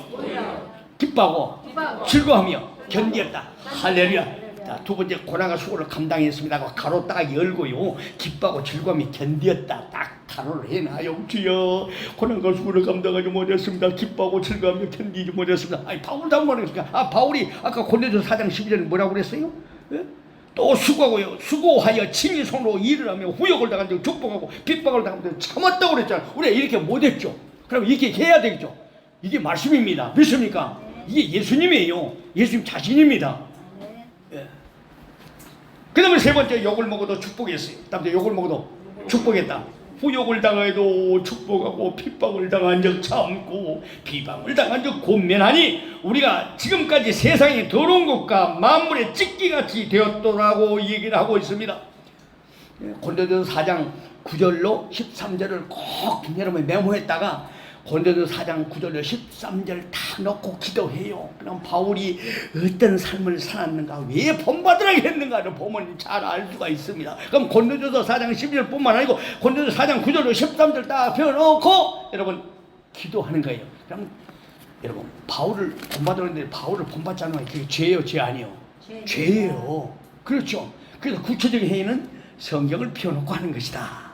기뻐하고 즐거워하며 견디었다. 할렐루야. 자, 두 번째 고난과 수고를 감당했습니다. 가로 딱 열고요. 기뻐하고 즐거움이 견디었다. 딱 가로를 해놔요. 주여 고난과 수고를 감당하지 못했습니다. 기뻐하고 즐거움이 견디지 못했습니다. 아니 바울도 한 번 했으니까 바울이 아까 고린도서 4장 12절에 뭐라고 그랬어요? 예? 또 수고하고요. 수고하여 친히 손으로 일을 하며 후욕을 당한 적 축복하고 핍박을 당한 적 참았다고 그랬잖아요. 우리가 이렇게 못했죠. 그럼 이렇게 해야 되겠죠. 이게 말씀입니다. 믿습니까? 이게 예수님이에요. 예수님 자신입니다. 예. 그 다음에 세 번째 욕을 먹어도 축복했어요. 다음에 욕을 먹어도 축복했다. 후욕을 당해도 축복하고 핍박을 당한 적 참고 비방을 당한 적 권면하니 우리가 지금까지 세상이 더러운 것과 만물의 찢기같이 되었더라고 얘기를 하고 있습니다. 고린도서 4장 9절로 13절을 꼭 여러분 메모했다가 고린도서 4장 9절로 13절 다 넣고 기도해요. 그럼 바울이 어떤 삶을 살았는가, 왜 본받으라고 했는가를 보면 잘 알 수가 있습니다. 그럼 고린도서 4장 12절뿐만 아니고 고린도서 4장 9절로 13절 딱 펴놓고 여러분 기도하는 거예요. 그럼 여러분 바울을 본받으는데 바울을 본받잖아요. 그게 죄예요, 죄 아니에요? 죄예요. 그렇죠. 그래서 구체적인 행위는 성경을 펴놓고 하는 것이다.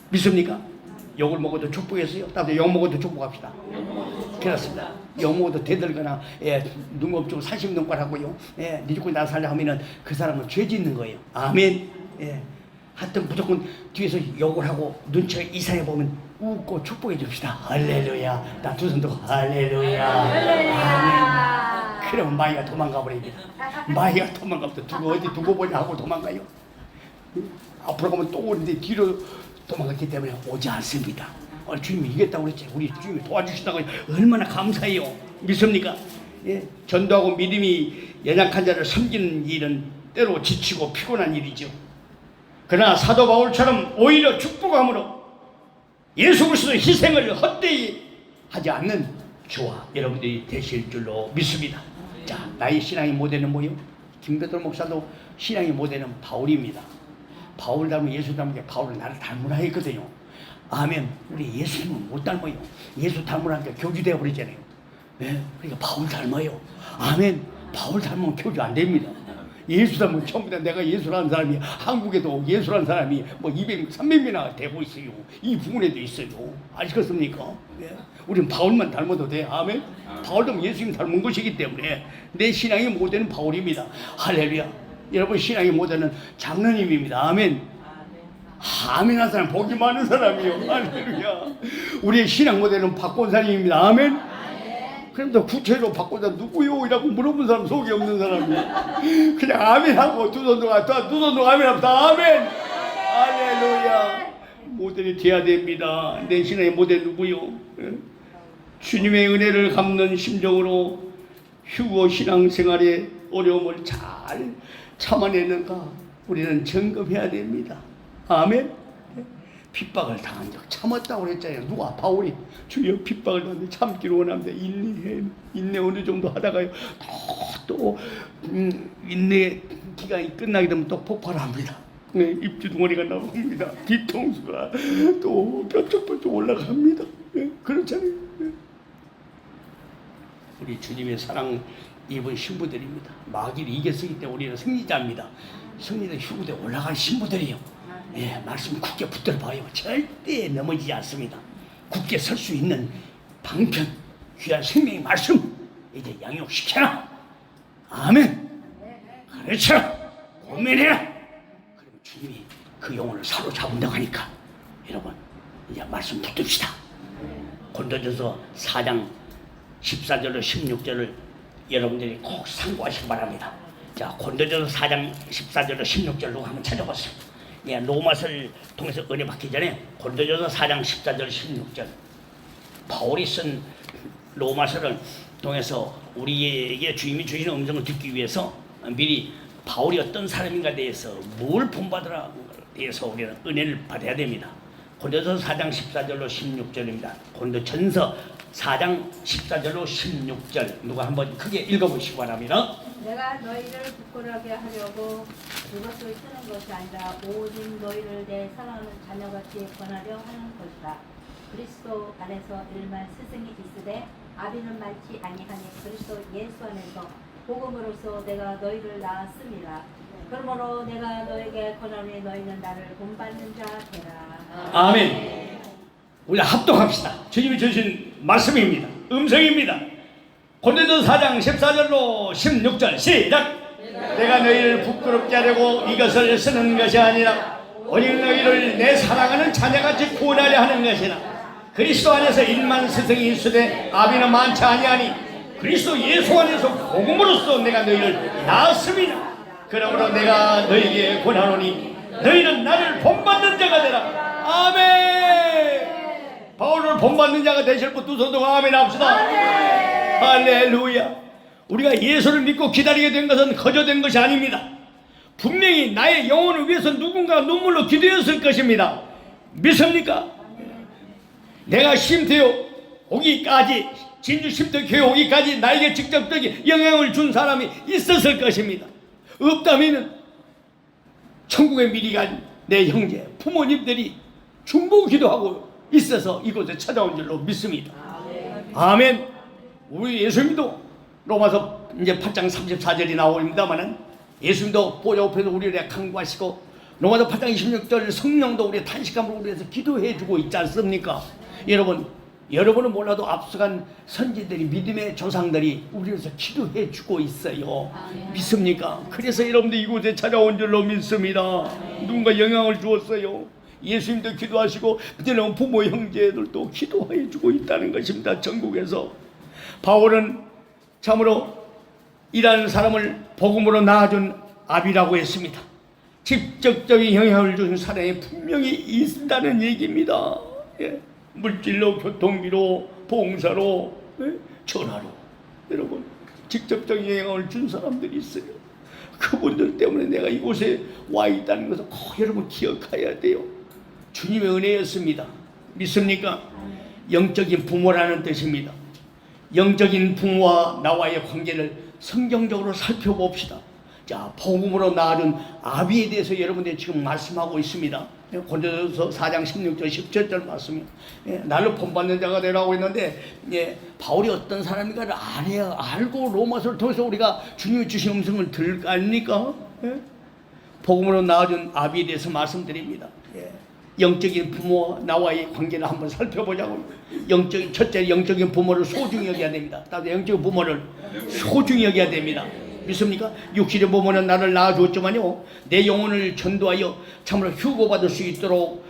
믿습니까? 욕을 먹어도 축복했어요. 나도 욕 먹어도 축복합시다. 그렇습니다. 욕 먹어도 대들거나 눈곱주고 사심눈깔 하고요. 네 죽고 나 살려 하면은 그 사람은 죄 짓는 거예요. 아멘. 하여튼 무조건 뒤에서 욕을 하고 눈치가 이상해 보면 웃고 축복해 줍시다. 할렐루야. 나 두 손 들고 할렐루야. 아멘. 그러면 마귀가 도망가 버립니다. 마귀가 도망가면 두고 어디 두고 보냐 하고 도망가요. 앞으로 가면 또 오는데 뒤로 도망갔기 때문에 오지 않습니다. 주님이 이겼다고 그랬지. 우리 주님이 도와주신다고 얼마나 감사해요. 믿습니까? 전도하고 믿음이 연약한 자를 섬기는 일은 때로 지치고 피곤한 일이죠. 그러나 사도 바울처럼 오히려 축복함으로 예수 그리스도의 희생을 헛되이 하지 않는 저와 여러분들이 되실 줄로 믿습니다. 자, 나의 신앙의 모델은 뭐예요? 김배돌 목사도 신앙의 모델은 바울입니다. 바울 닮은 예수 닮은 게 바울은 나를 닮으라 했거든요. 아멘. 우리 예수님은 못 닮아요. 예수 닮으라니까 교주되어 버리잖아요. 그러니까 바울 닮아요. 아멘. 바울 닮으면 교주 안 됩니다. 예수 닮으면 전부 다 내가 예수라는 사람이 한국에도 예수라는 사람이 뭐 200, 300명이나 되고 있어요. 이 부분에도 있어요. 아시겠습니까? 우리는 바울만 닮아도 돼. 아멘. 바울도 예수님 닮은 것이기 때문에 내 신앙의 모델은 바울입니다. 할렐루야. 여러분 신앙의 모델은 장로님입니다. 아멘. 아멘 한 사람 복이 많은 사람이요. 할렐루야. 우리의 신앙 모델은 박권사님입니다. 아멘. 그럼 또 구체로 박권사 누구요? 이라고 물어본 사람 속이 없는 사람이 그냥 아멘 하고 두 손 들고 아멘 합시다. 아멘. 할렐루야. 모델이 돼야 됩니다. 내 신앙의 모델 누구요? 주님의 은혜를 갚는 심정으로 휴거 신앙생활의 어려움을 잘 참아내는가 우리는 점검해야 됩니다. 아멘. 핍박을 당한 적 참았다고 그랬잖아요. 누가? 바울이. 주여 핍박을 당하는데 참기를 원합니다. 인내 어느 정도 하다가요 또 인내 기간이 끝나게 되면 또 폭발합니다. 입주둥어리가 나옵니다. 뒤통수가 또 뼈쪽뼈쪽 올라갑니다. 그렇잖아요. 우리 주님의 사랑 입은 신부들입니다. 마귀를 이겼기 때문에 우리는 승리자입니다. 승리는 휴구대 올라간 신부들이요. 말씀 굳게 붙들어 봐요. 절대 넘어지지 않습니다. 굳게 설 수 있는 방편, 귀한 생명의 말씀 이제 양육시켜라. 아멘. 가르쳐라. 고민해라. 그러면 주님이 그 영혼을 사로잡는다고 하니까 여러분 이제 말씀 붙듭시다. 고린도전서 4장 14절로 16절을 여러분들이 꼭 참고하시기 바랍니다. 자, 고린도전서 4장 14절로 16절로 한번 찾아보세요. 로마서를 통해서 은혜 받기 전에 고린도전서 4장 14절 16절 바울이 쓴 로마서를 통해서 우리에게 주님이 주시는 음성을 듣기 위해서 미리 바울이 어떤 사람인가에 대해서 뭘 본받으라 대해서 우리는 은혜를 받아야 됩니다. 고린도전서 4장 14절로 16절입니다. 고린도전서 4장 14절로 16절 누가 한번 크게 읽어보시기 바랍니다. 내가 너희를 부끄러게 하려고 그것을 쓰는 것이 아니라 오직 너희를 내 사랑하는 자녀같이 권하려 하는 것이다. 그리스도 안에서 일만 스승이 있으되 아비는 많지 아니하니 그리스도 예수 안에서 복음으로써 내가 너희를 낳았습니다. 그러므로 내가 너에게 권하노니 너희는 나를 본받는 자 되라. 아멘. 우리 합독합시다. 주님이 주신 말씀입니다. 음성입니다. 고린도서 4장 14절로 16절 시작. 내가 너희를 부끄럽게 하려고 이것을 쓰는 것이 아니라 오직 너희를 내 사랑하는 자녀같이 구원하려 하는 것이라. 그리스도 안에서 1만 스승이 있으되 아비는 많지 아니하니 그리스도 예수 안에서 복음으로써 내가 너희를 낳았습니다. 그러므로 내가 너희에게 권하노니 너희는 나를 본받는 자가 되라. 아멘. 바울을 본받는 자가 되실 분 두 손 들고 아멘 합시다. 할렐루야. 우리가 예수를 믿고 기다리게 된 것은 거저된 것이 아닙니다. 분명히 나의 영혼을 위해서 누군가 눈물로 기도했을 것입니다. 믿습니까? 내가 쉼터에 오기까지, 진주 쉼터교회 오기까지 나에게 직접적인 영향을 준 사람이 있었을 것입니다. 없다면 천국에 미리 간 내 형제, 부모님들이 중보 기도하고 있어서 이곳에 찾아온 줄로 믿습니다. 아멘. 우리 예수님도 로마서 이제 8장 34절이 나옵니다만은 예수님도 보좌 앞에서 우리를 강구하시고 로마서 8장 26절 성령도 우리의 탄식함을 위해서 기도해 주고 있지 않습니까? 여러분은 몰라도 앞서간 선지들이 믿음의 조상들이 우리를 위해서 기도해 주고 있어요. 믿습니까? 그래서 여러분들 이곳에 찾아온 줄로 믿습니다. 누군가 영향을 주었어요. 예수님도 기도하시고 그때는 부모 형제들도 기도해 주고 있다는 것입니다. 전국에서. 바울은 참으로 이라는 사람을 복음으로 낳아준 아비라고 했습니다. 직접적인 영향을 준 사람이 분명히 있다는 얘기입니다. 예. 물질로, 교통비로, 봉사로, 예? 전화로, 여러분 직접적인 영향을 준 사람들이 있어요. 그분들 때문에 내가 이곳에 와 있다는 것을 꼭 여러분 기억해야 돼요. 주님의 은혜였습니다. 믿습니까? 영적인 부모라는 뜻입니다. 영적인 부모와 나와의 관계를 성경적으로 살펴봅시다. 자, 복음으로 낳아준 아비에 대해서 여러분들이 지금 말씀하고 있습니다. 고린도서 4장 16절 17절 말씀이요. 나를 본받는 자가 되라고 했는데 바울이 어떤 사람인가를 알고 로마서를 통해서 우리가 주님이 주신 음성을 들을 거 아닙니까? 복음으로 낳아준 아비에 대해서 말씀드립니다. 영적인 부모와 나와의 관계를 한번 살펴보자고요. 첫째 영적인 부모를 소중히 여겨야 됩니다. 따로 영적인 부모를 소중히 여겨야 됩니다. 믿습니까? 육신의 부모는 나를 낳아주었지만요, 내 영혼을 전도하여 참으로 휴고받을 수 있도록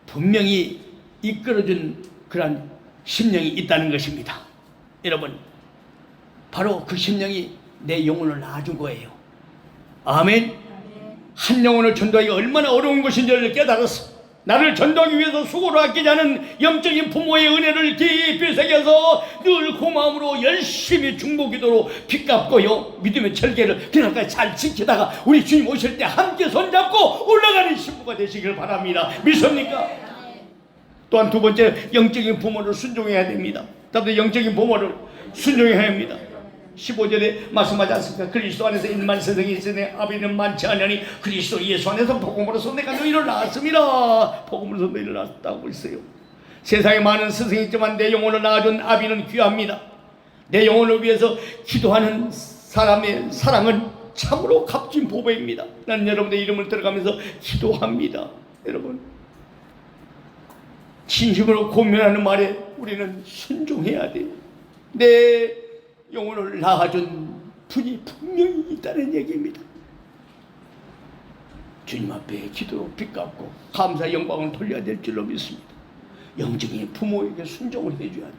분명히 이끌어준 그런 심령이 있다는 것입니다. 여러분, 바로 그 심령이 내 영혼을 낳아준 거예요. 아멘. 한 영혼을 전도하기가 얼마나 어려운 것인지를 깨달았어. 나를 전도하기 위해서 수고를 아끼지 않은 영적인 부모의 은혜를 깊이 새겨서 늘 고마움으로 열심히 중보기도로 빚갚고요, 믿음의 절개를 그날까지 잘 지키다가 우리 주님 오실 때 함께 손잡고 올라가는 신부가 되시길 바랍니다. 믿습니까? 또한 두 번째, 영적인 부모를 순종해야 됩니다. 다들 영적인 부모를 순종해야 합니다. 15절에 말씀하지 않습니까? 그리스도 안에서 1만 스승이 있으니 아비는 많지 않으니 그리스도 예수 안에서 복음으로서 내가 너희를 낳았습니다. 복음으로서 너희를 낳았다고 있어요. 세상에 많은 스승이 있지만 내 영혼을 낳아준 아비는 귀합니다. 내 영혼을 위해서 기도하는 사람의 사랑은 참으로 값진 보배입니다. 나는 여러분의 이름을 들어가면서 기도합니다. 여러분, 진심으로 고민하는 말에 우리는 순종해야 돼요. 내 영혼을 낳아준 분이 분명히 있다는 얘기입니다. 주님 앞에 기도로 빚갚고 감사 영광을 돌려야 될 줄로 믿습니다. 영적인 부모에게 순종을 해줘야 돼요.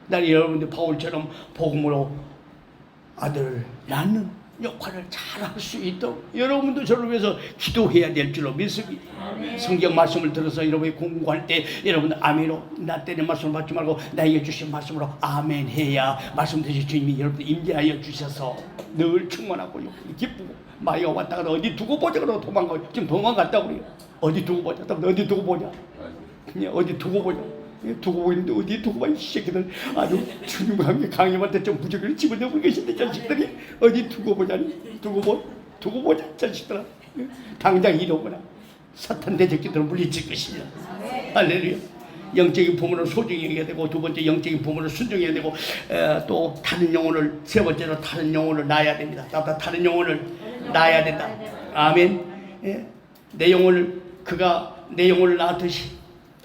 난 여러분들 바울처럼 복음으로 아들을 낳는 역할을 잘 할 수 있도록 여러분도 저를 위해서 기도해야 될 줄로 믿습니다. 성경 말씀을 들어서 여러분이 공부할 때 여러분 아멘으로 나 때는 말씀을 받지 말고 나에게 주신 말씀으로 아멘 해야 말씀 되신 주님이 여러분들 임재하여 주셔서 늘 충만하고 기쁘고 마리가 왔다가 어디 두고 보자 그러고 도망가요. 지금 도망갔다고 그래요. 어디 두고 보자. 어디 두고 보자. 그냥 어디 두고 보자. 두고 보이는데 어디 두고 봐. 이 새끼들 아주 주님과 함께 강림한테 좀 무적을 집어넣고 계신데 자식들이 어디 두고 보자니. 두고 보자 자식들아. 당장 이러거나 사탄 대적들을 물리칠 것이냐. 할렐루야. 영적인 부모를 소중히 해야 되고, 두 번째 영적인 부모를 순종해야 되고, 또 다른 영혼을, 세 번째로 다른 영혼을 낳아야 됩니다. 다른 영혼을 낳아야 된다. 아멘. 예. 내 영혼을, 그가 내 영혼을 낳았듯이,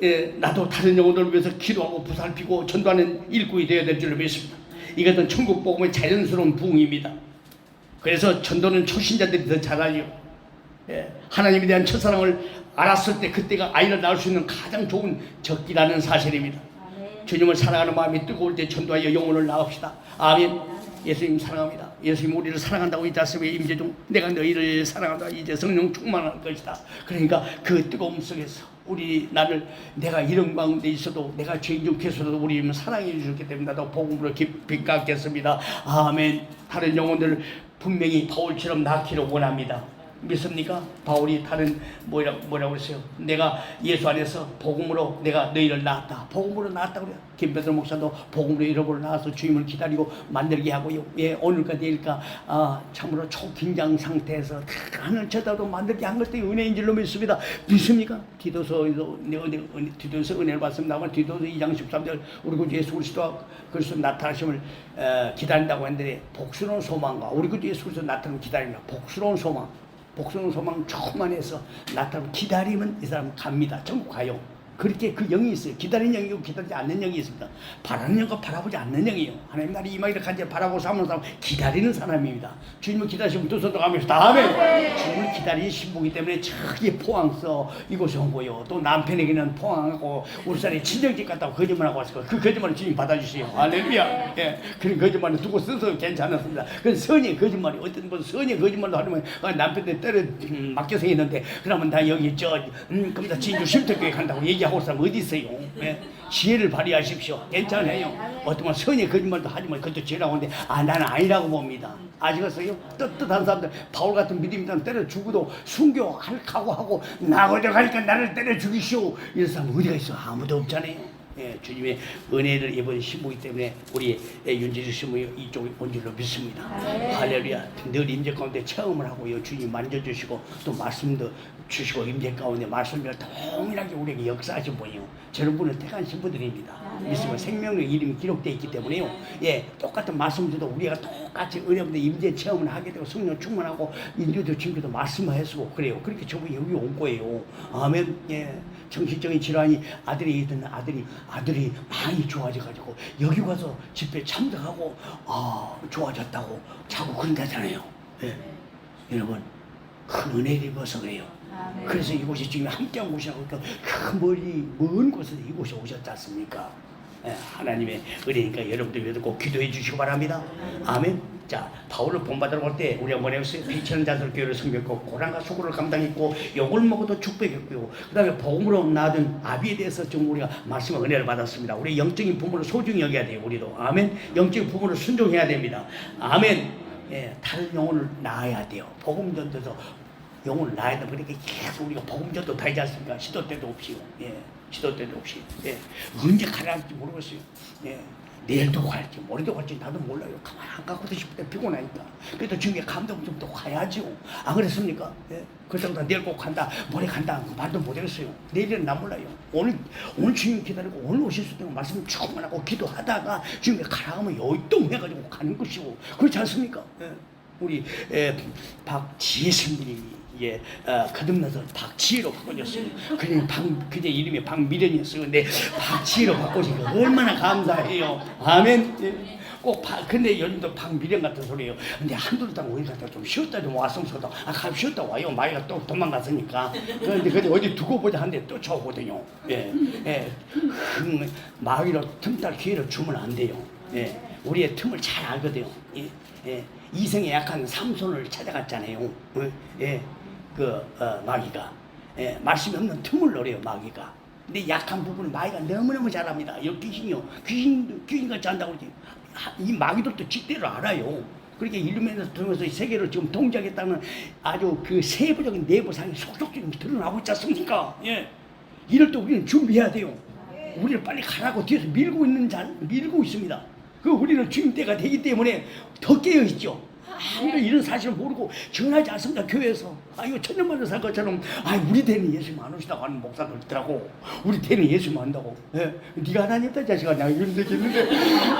예, 나도 다른 영혼들을 위해서 기도하고 보살피고 전도하는 일꾼이 되어야 될 줄로 믿습니다. 이것은 천국 복음의 자연스러운 부흥입니다. 그래서 전도는 초신자들이 더 잘하죠. 예, 하나님에 대한 첫사랑을 알았을 때 그때가 아이를 낳을 수 있는 가장 좋은 적기라는 사실입니다. 주님을 사랑하는 마음이 뜨거울 때 전도하여 영혼을 낳읍시다. 아멘. 예수님 사랑합니다. 예수님 우리를 사랑한다고 이 자습에 임재중 내가 너희를 사랑한다. 이제 성령 충만할 것이다. 그러니까 그 뜨거움 속에서 내가 이런 가운데 있어도 내가 죄인 중 계속해도 우리는 사랑해 주셨기 때문에 나도 복음으로 깊이 깎겠습니다. 아멘. 다른 영혼들 분명히 바울처럼 낳기를 원합니다. 믿습니까? 바울이 다른 뭐라고 그랬어요? 내가 예수 안에서 복음으로 내가 너희를 낳았다. 복음으로 낳았다 그래요. 김베드로 목사도 복음으로 여러분을 낳아서 주님을 기다리고 만들게 하고요. 예, 오늘까 내일까 참으로 초긴장 상태에서 하늘 쳐다도 만들게 한 것도 은혜인 줄로 믿습니다. 믿습니까? 디도서에도 디도서 은혜를 받습니다만 디도서 2장 13절 우리 구 예수 그리스도 나타나심을 기다린다고 했는데 복스러운 소망과 우리 구 예수 그리스도 나타나면 기다립니다. 복스러운 소망 충만해서 나타나면 기다리면 이 사람 갑니다. 천국 가요. 그렇게 그 영이 있어요. 기다리는 영이고 기다리지 않는 영이 있습니다. 바라는 영과 바라보지 않는 영이에요. 하나님 나라의 임하기를 간절히 바라고 삼는 사람 기다리는 사람입니다. 주님을 기다리시면 두 손도 가면서 다음에 주님을 기다리는 신부이기 때문에 저기 포항서 이곳에 온 거요. 또 남편에게는 포항하고 울산에 친정집 갔다고 거짓말하고 왔을 거예요. 그 거짓말을 주님 받아주세요. 할렐루야. 예, 그런 거짓말을 두고 써서 괜찮았습니다. 그 선의 거짓말이 어떤 분 선의 거짓말도 하면 남편한테 때려 맡겨서 했는데 그러면 나 여기 그럼 다 진주 쉼터교회 간다고 얘기하고 올 사람 어디 있어요? 예? 지혜를 발휘하십시오. 괜찮아요. 어떤 선의 거짓말도 하지만 그것도 죄라고 하는데 나는 아니라고 봅니다. 아시겠어요? 떳떳한 사람들 바울 같은 믿음이란 때려 죽어도 순교할 각오하고 나고자 가니까 나를 때려 죽이시오. 이런 사람 어디가 있어? 아무도 없잖아요. 예, 주님의 은혜를 입은 신부이기 때문에 우리 윤지수 신부 이쪽에 온 줄로 믿습니다. 할렐루야. 늘 임재 가운데 체험을 하고요. 주님 만져주시고 또 말씀도 주시고 임재 가운데 말씀을 동일하게 우리에게 역사하신 분이요. 저런 분은 택한 신부들입니다. 믿으면 생명의 이름이 기록되어 있기 때문에요. 예, 똑같은 말씀들도 우리가 똑같이 은혜인데 임재 체험을 하게 되고 성령 충만하고 인도도 친구도 말씀을 해주고 그래요. 그렇게 저분이 여기 온 거예요. 아멘. 예. 정신적인 질환이 아들이 많이 좋아져가지고 여기 와서 집회 참석하고 좋아졌다고 자꾸 그런다잖아요. 예. 여러분 큰 은혜를 입어서 그래요. 그래서 이곳이 지금 함께한 곳이라고 그 멀리 먼 곳에서 이곳에 오셨지 않습니까? 예, 하나님의 은혜니까 여러분들 위해서 꼭 기도해 주시기 바랍니다. 아멘. 자, 바울을 본받으러 올 때 우리가 뭐라고 했어요? 피치는 자들 교회를 섬겼고 고난과 수고를 감당했고 욕을 먹어도 축복했고요. 그 다음에 복음으로 낳은 아비에 대해서 좀 우리가 말씀과 은혜를 받았습니다. 우리 영적인 부모를 소중히 여겨야 돼요. 우리도 아멘. 영적인 부모를 순종해야 됩니다. 아멘. 예, 다른 영혼을 낳아야 돼요. 복음 전도에서 영혼을 낳아야 돼요. 그러니까 계속 우리가 복음 전도 다 하지 않습니까? 시도 때도 없이요. 예, 시도 때도 없이. 예, 언제 가야 할지 모르겠어요. 예. 내일도 갈지 모레도 갈지 나도 몰라요. 가만히 안 가고도 싶을 때 피곤하니까. 그래도 중에 감동 좀 더 가야죠. 안 그랬습니까? 예. 그래서 내일 꼭 간다, 모레 간다 말도 못했어요. 내일은 나 몰라요. 오늘 주님 기다리고 오늘 오실 수 있는 말씀 충만하고 기도하다가 주님이 가라 하면 여의동해가지고 가는 것이고 그렇지 않습니까? 예. 우리 박지혜 선생님이 거듭나서 박지혜로 바꿔줬어요. 그제 이름이 박미련이었어요. 근데 박지혜로 바꿔주니까 얼마나 감사해요. 아멘. 근데 요즘도 박미련 같은 소리예요. 근데 한두 달 어디 갔다 좀 쉬었다 좀 왔으면 좋다. 가면 쉬었다 와요. 마이가 또 도망갔으니까. 그런데 어디 두고 보자 하는데 또 쳐오거든요. 예. 마귀로 틈탈 기회를 주면 안 돼요. 예. 우리의 틈을 잘 알거든요. 예. 이성에 약한 삼손을 찾아갔잖아요. 예. 마귀가 말씀이 없는 틈을 노려요. 마귀가. 근데 약한 부분을 마귀가 너무너무 잘합니다. 이 귀신이요. 귀신같이 한다고 그러지. 이 마귀들도 직대를 알아요. 그렇게 일루미네에서 들으면서 이 세계를 지금 통제하겠다는 아주 그 세부적인 내부상이 속속 지금 드러나고 있지 않습니까? 예. 이럴 때 우리는 준비해야 돼요. 우리를 빨리 가라고 뒤에서 밀고 있습니다. 우리는 주님 때가 되기 때문에 더 깨어 있죠. 아무도 이런 사실을 모르고 전하지 않습니다. 교회에서. 이거 천년만년 살 것처럼 우리 대는 예수님 안 오시다고 하는 목사들 있더라고. 우리 대는 예수님 안다고. 네가 하나님다 자식아. 내가 이런 얘기 했는데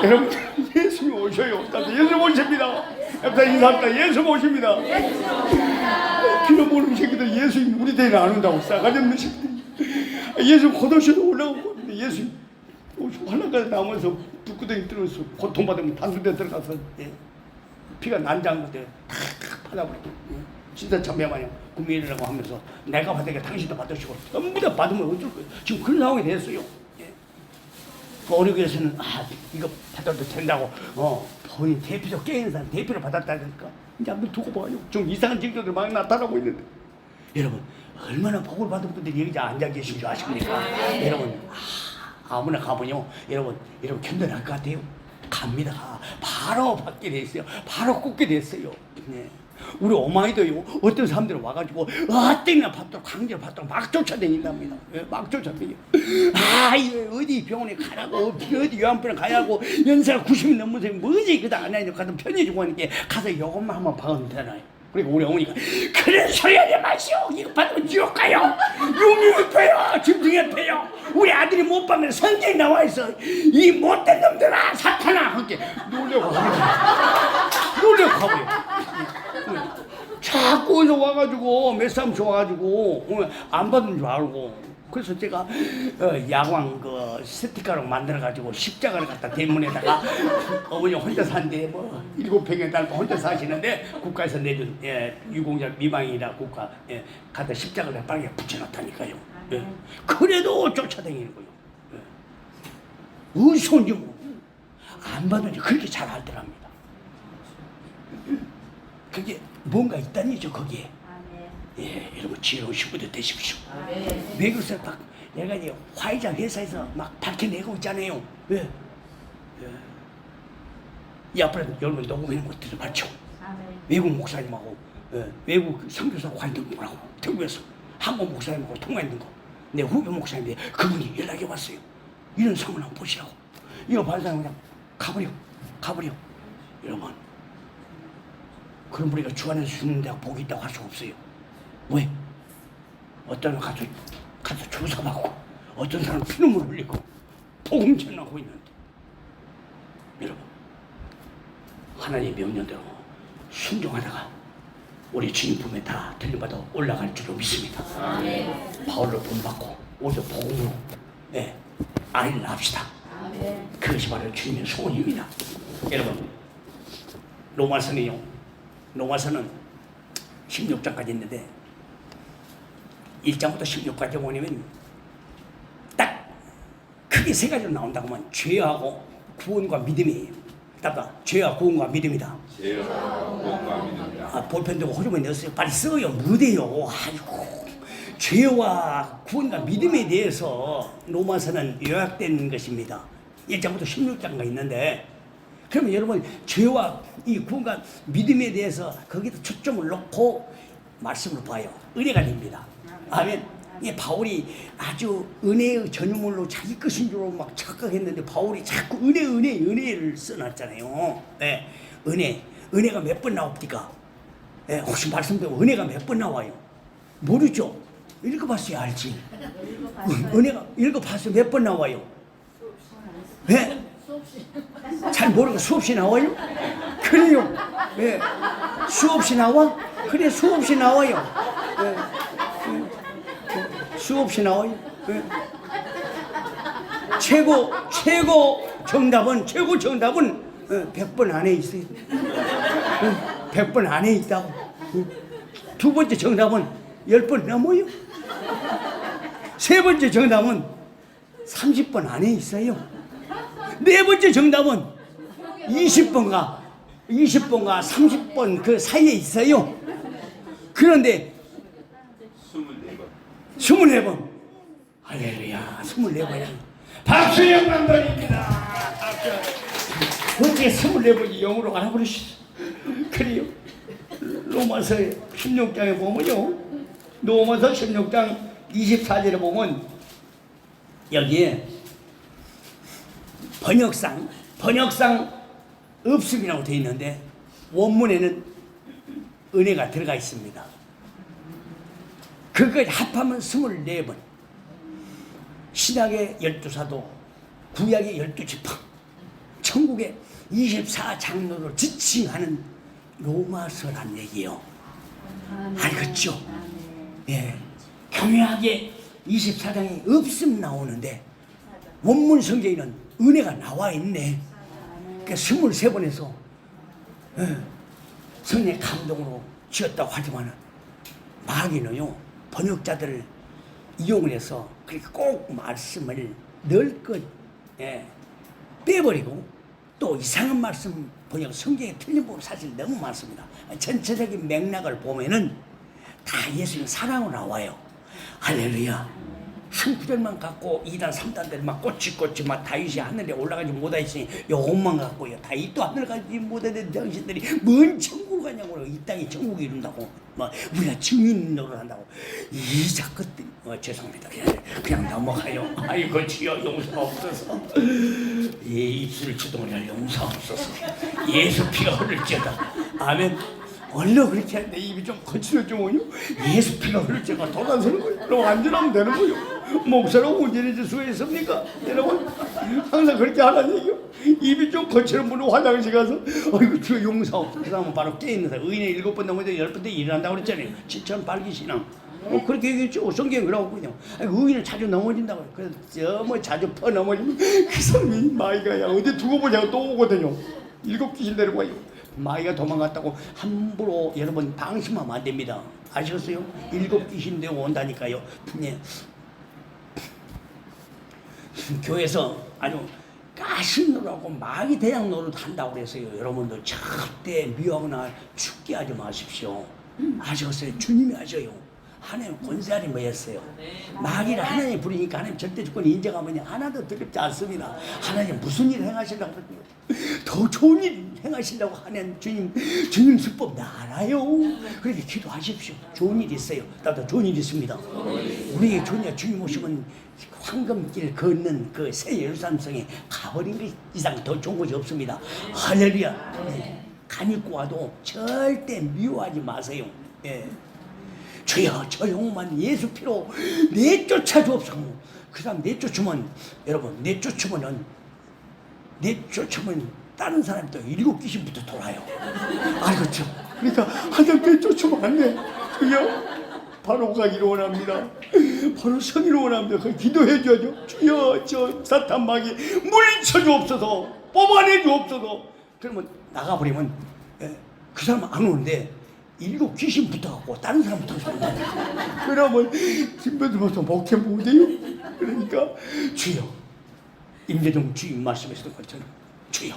여러분 예수님 오셔요. 예수님 오십니다. 인사합니다. 예수님 오십니다. 기도 모르는 새끼들 예수님 우리 대는 안 온다고 싸가지 없는 새끼들이. 예수님 고도시도 올라오고 예수님 한라까지 나오면서 불구덩이 들어서 고통받으면 단수대 들어가서 피가 난장부터 탁 받아버리고 진짜 참배마냥 구미일이라고 하면서 내가 받으니까 당신도 받으시고 전부 다 받으면 어쩔 거예요. 지금 그런 상황이 됐어요. 어느 교회에서는 이거 받아도 된다고 본인 대피소 깨인 사람 대피를 받았다니까 이제 한번 두고 봐요. 좀 이상한 징조들 많이 나타나고 있는데 여러분 얼마나 복을 받은 분들이 여기 앉아 계신 줄 아십니까? 여러분 아무나 가보뇨. 여러분 견뎌낼 것 같아요. 갑니다. 바로 받게 됐어요. 바로 꽂게 됐어요. 네. 우리 어머니도요. 어떤 사람들은 와가지고 어때나 받도록 강제로 받도록 막 쫓아다닌답니다. 막 쫓아다녀. 어디 병원에 가라고 어디 요양병원에 가야고 연세가 90이 넘어서 뭐지 그다 안 하니까 가서 편해지고 하는 게 가서 이것만 한번 박으면 되나요? 그리고 우리 어머니가 그런 소리 하지 마시오. 이거 받으면 지옥 가요. 육육이 패요. 짐승이 패요. 우리 아들이 못 받으면 성경에 나와 있어. 이 못된 놈들아 사탄아 그렇게 놀려고 가버려. 자꾸 어디서 와가지고 몇 사람 좋아가지고 안 받은 줄 알고 그래서 제가 야광 그 스티커로 만들어가지고 십자가를 갖다 대문에다가 어머니 혼자 산데 7평에 달고 혼자 사시는데 국가에서 내준 유공자 미망이라 국가 갖다 십자가를 빨리 붙여놨다니까요. 그래도 쫓아다니는 거예요. 어디서인지 안 받는지 그렇게 잘 알더랍니다. 그게 뭔가 있다니죠 거기에. 여러분 지혜로운 신부들 되십시오. 외국에서 막 내가 이제 화이자 회사에서 막 밝혀내고 있잖아요. 이 앞으로 여러분 녹음하는 것들을 맞죠. 외국 목사님하고 외국 선교사 관등하고 태국에서 한국 목사님하고 통화했는 거. 내 후배 목사님인데 그분이 연락이 왔어요. 이런 상황을 한번 보시라고. 이거 받은 사람 그냥 가버려. 여러분 그럼 우리가 주 안에서 죽는데 복이 있다고 할 수가 없어요. 왜? 어떤 사람 가서 조사받고 어떤 사람 피눈물 흘리고 복음 전하고 있는데 여러분 하나님의 명령대로 순종하다가 우리 주님 품에 다 들림받아 올라갈 줄로 믿습니다. 바울로 본받고 오히려 복음으로 아이를 낳읍시다. 그것이 바로 주님의 소원입니다. 여러분 로마서는 16장까지 있는데 1장부터 16까지 보면 딱 크게 세 가지로 나온다고 하면 죄하고 구원과 믿음이에요. 답답. 죄와 구원과 믿음이다. 볼펜 들고 호주머니 넣었어요. 빨리 써요. 무대요. 죄와 구원과 믿음에 대해서 로마서는 요약된 것입니다. 1장부터 16장가 있는데 그러면 여러분 죄와 이 구원과 믿음에 대해서 거기다 초점을 놓고 말씀을 봐요. 은혜가 됩니다. 아멘. 이 바울이 아주 은혜의 전유물로 자기 것인 줄 막 착각했는데 바울이 자꾸 은혜를 써놨잖아요. 은혜가 몇 번 나옵니까? 혹시 말씀드리면 은혜가 몇 번 나와요? 모르죠? 읽어봤어야 알지. 은혜가 읽어봤어요. 몇 번 나와요? 잘 모르고 수없이 나와요? 그래요. 수없이 나와? 그래 수없이 나와요. 수없이 나와요. 최고 정답은 100번 안에 있어요. 100번 안에 있다고. 두 번째 정답은 10번 넘어요. 세 번째 정답은 30번 안에 있어요. 네 번째 정답은 20번과 30번 그 사이에 있어요. 그런데 24번. 할렐루야. 24번이야. 박수 영광 드립니다. 어떻게 24번이 영으로 알아버리시죠? 그래요. 로마서 16장에 보면요. 로마서 16장 24절에 보면 여기에 번역상 없음이라고 되어 있는데 원문에는 은혜가 들어가 있습니다. 그것까지 합하면 24번. 신약의 12사도, 구약의 12지파, 천국의 24장로를 지칭하는 로마서란 얘기요. 알겠죠? 예. 교묘하게 24장이 없음 나오는데 원문 성경에는 은혜가 나와 있네. 그러니까 23번에서 성령의 감동으로 지었다고 하지만 마귀는요 번역자들을 이용을 해서 그렇게 꼭 말씀을 넓게 빼버리고 또 이상한 말씀 번역 성경에 틀린 부분 사실 너무 많습니다. 전체적인 맥락을 보면은 다 예수님 사랑으로 나와요. 할렐루야. 한 구절만 갖고 2단 3단들 막 꼬치꼬치 막 다윗이 하늘에 올라가지 못하였으니 요것만 갖고요 다윗도 하늘 가지 못하는 당신들이 뭔 천국을 가냐고 이 땅이 천국이 이룬다고 막 우리가 증인 노릇 한다고 이 자꾸 죄송합니다 그냥 넘어가요. 아이고 주여 용서없어서 입술 주둥이를 용서없어서 예수 피가 흐를지어다. 아멘. 원래 그렇게 하는데 입이 좀 거칠어지면요 예수 피가 흐를지어다 돌아서는 거예요. 그럼 안전하면 되는 거예요. 목사라고 운전해줄 수가 있습니까? 여러분 항상 그렇게 하라는 얘기요. 입이 좀 거칠은 분은 화장실 가서 아이고 주여 용서없어. 그 다음은 바로 깨있는 사람. 의인의 7번 넘어도 10번 때 일어난다고 그랬잖아요. 지천 발기 신앙. 그렇게 얘기했죠. 성경에 그러고 그냥 의인은 자주 넘어진다고. 그래서 뭐 자주 퍼 넘어지면 그 사람이 마이가 야 어디 두고 보자고 또 오거든요. 7 귀신 데리고 와요. 마이가 도망갔다고 함부로 여러분 방심하면 안 됩니다. 아셨어요? 7 귀신 데리고 온다니까요. 네. 교회에서 아주 가신노라고 마귀 대장 노릇 한다고 그랬어요. 여러분들 절대 미워하거나 죽게 하지 마십시오. 아셨어요? 주님이 하셔요. 하나님 권세하니 뭐였어요? 마귀를 하나님 부리니까 하나님 절대 주권을 인정하면 하나도 두렵지 않습니다. 하나님 무슨 일 행하시려고 그러요? 더 좋은 일 행하시려고 하는 주님 수법 나 알아요. 그렇게 기도하십시오. 좋은 일 있어요. 나도 좋은 일 있습니다. 우리에게 좋은 일 주님 오시면 황금길 걷는 그 새 예루살렘 성에 가버린 것 이상 더 좋은 것이 없습니다. 할렐루야. 네. 간 입고 와도 절대 미워하지 마세요. 예. 주여 저 영혼만 예수 피로 내쫓아 주옵소서. 그 사람 내쫓으면 여러분 내쫓으면 다른 사람이 또 7 귀신부터 돌아요. 알겠죠? 그러니까 하나님 내쫓으면 안 돼. 주여 바로 가기를 원합니다. 바로 서기를 원합니다. 그 기도해 줘야죠. 주여 저 사탄 마귀 물리쳐 주옵소서. 뽑아내 주옵소서. 그러면 나가버리면 그 사람 안 오는데 7 귀신 붙어갖고 다른 사람 붙어서 그러면 김배들부터 목회 못해요. 그러니까 주여 임재동 주임 말씀하셨던 것처럼 주여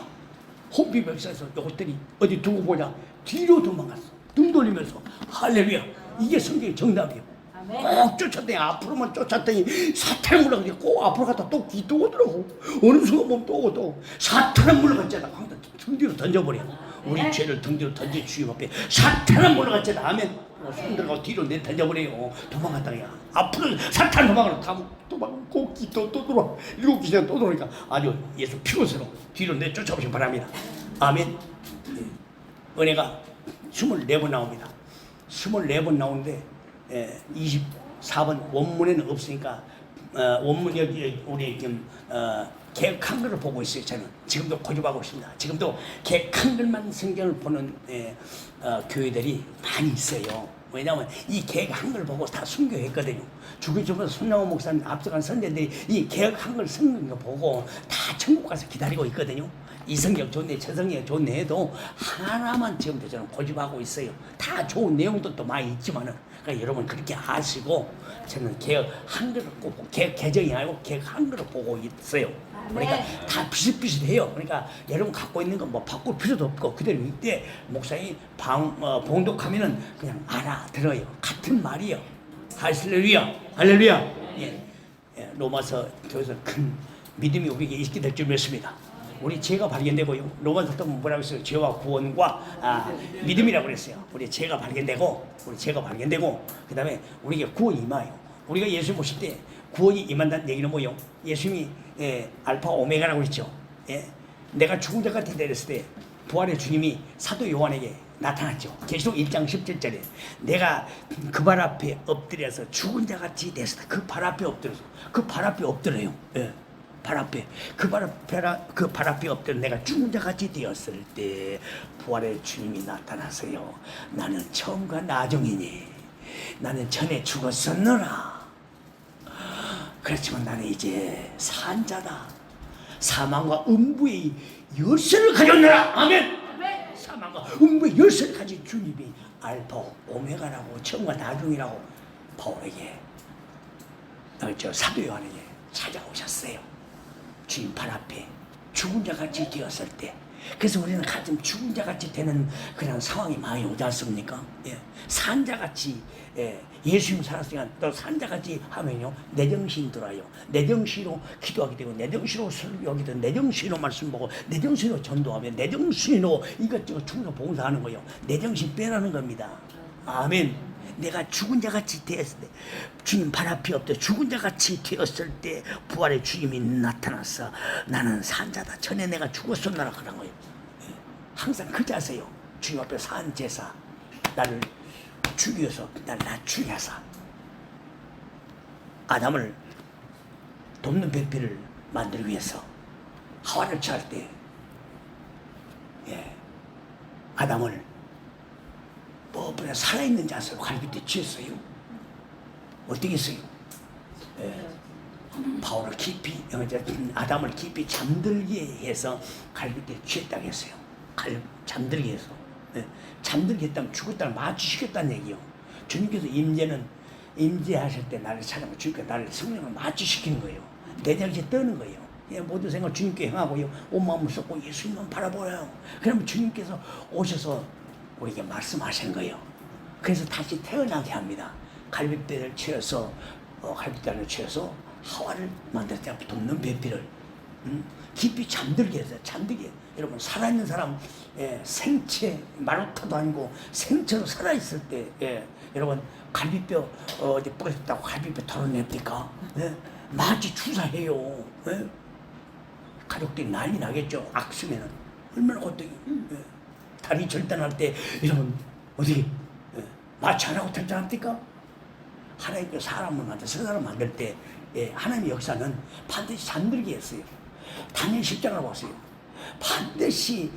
혼비백산에서 이것들이 어디 두고 보자 뒤로 도망갔어. 등 돌리면서 할렐루야. 이게 성경의 정답이에요. 꼭 쫓았더니 앞으로만 쫓았더니 사탄을 물러가니까 꼭 앞으로 갔다 또 오더라고. 어느 순간 보면 또 오고 또 사탄을 물러갔잖아. 항상 등 뒤로 던져버려. 우리 죄를 등 뒤로 던져 주님 앞에 사탄을 물러갔잖아. 아멘. 손 들어가고 뒤로 내 던져버려요. 도망갔다가 앞으로 사탄 도망가고 도망고 또 돌아. 7 귀신이 또 돌아오니까 아주 예수 피곤스러워. 뒤로 내 쫓아오시기 바랍니다. 아멘. 은혜가 24번 나옵니다. 24번 나오는데 24번 원문에는 없으니까 원문 여기 우리 지금 개혁 한글을 보고 있어요. 저는 지금도 고집하고 있습니다. 지금도 개혁 한글만 성경을 보는 교회들이 많이 있어요. 왜냐하면 이 개혁 한글 보고 다 순교했거든요. 주기적으로 손나무 목사님 앞서간 선배들이 이 개혁 한글 성경 보고 다 천국 가서 기다리고 있거든요. 이 성경 좋네, 저 성경 좋네 해도 하나만 지금도 저는 고집하고 있어요. 다 좋은 내용들도 많이 있지만은 그러니까 여러분 그렇게 아시고 저는 개혁 한글을 꼭 개혁 개정이 아니고 개혁 한글을 보고 있어요. 그러니까 다 비슷비슷해요. 그러니까 여러분 갖고 있는 건 뭐 바꿀 필요도 없고 그대로 이때 목사님이 봉독하면은 그냥 알아들어요. 같은 말이에요. 할렐루야, 할렐루야. 예, 로마서 교회에서 큰 믿음이 우리에게 있게 될 줄 믿습니다. 우리 죄가 발견되고요. 로마서 또 뭐라고 했어요? 죄와 구원과 믿음이라고 그랬어요. 우리 죄가 발견되고, 그 다음에 우리에게 구원이 임하요. 우리가 예수 모실 때 구원이 임한다는 얘기는 뭐요? 예수님이 알파 오메가라고 했죠. 내가 죽은 자 같은 데 이랬을 때 부활의 주님이 사도 요한에게 나타났죠. 계시록 1장 17절에 내가 그 발 앞에 엎드려서 죽은 자같이 됐다. 그 발 앞에 엎드려서 그 발 앞에 엎드려요. 예. 발 앞에 그 발 앞에 엎드려 내가 죽은 자같이 되었을 때 부활의 주님이 나타나서요. 나는 처음과 나중이니 나는 전에 죽었었노라. 그렇지만 나는 이제 산 자다. 사망과 음부의 열쇠를 가졌노라. 아멘. 사망과 음부의 열쇠를 가진 주님이 알파 오메가라고 처음과 나중이라고 바울에게 사도 요한에게 찾아오셨어요. 주님 발 앞에 죽은 자같이 되었을 때. 그래서 우리는 가끔 죽은 자같이 되는 그런 상황이 많이 오지 않습니까? 예. 산자같이 예수님 살았으니까 또 산자같이 하면요 내 정신 들어요. 내 정신으로 기도하게 되고 내 정신으로 설교하게 되고 내 정신으로 말씀 보고 내 정신으로 전도하면 내 정신으로 이것저것 충성 봉사하는 거예요. 내 정신 빼라는 겁니다. 아멘. 내가 죽은 자같이 되었을 때 주님 발 앞에 엎드려 죽은 자같이 되었을 때 부활의 주님이 나타났어. 나는 산자다. 전에 내가 죽었었나라 그런 거예요. 항상 그 자세요. 주님 앞에 산 제사 나를 죽여서 나를 낮추셔서 아담을 돕는 배필을 만들기 위해서 하와를 취할 때 아담을 그냥 살아있는 자세로 갈비뼈 취했어요. 어떻게 했어요? 바울을 깊이 아담을 깊이 잠들게 해서 갈비뼈 취했다고 했어요. 잠들게 해서 잠들게 했다면 죽었다는 맞추시겠다는 얘기요. 주님께서 임재하실 때 나를 찾아오면 주님께서 나를 성령을 맞추시키는 거예요. 내 자리에 떠는 거예요. 모든 생각 주님께 행하고요. 온 마음을 쏟고 예수님만 바라보아요. 그러면 주님께서 오셔서 우리에게 말씀하시는 거예요. 그래서 다시 태어나게 합니다. 갈비뼈를 채워서 갈비뼈를 채워서 하와를 만들었다. 돕는 배필을 깊이 잠들게 해서 잠들게. 여러분 살아있는 사람 생체 마루타도 아니고 생체로 살아있을 때 여러분 갈비뼈 어디 부러졌다고 갈비뼈 털어냅니까? 마치 주사해요. 가족들이 난리 나겠죠. 악수면은 얼마나 고통이. 다리 절단할 때 여러분 어떻게 마취 안 하고 절단합니까? 하나님께서 사람을 만들 새 사람 만들 때 하나님의 역사는 반드시 잠들게 했어요. 다니엘 10장을 보세요. 반드시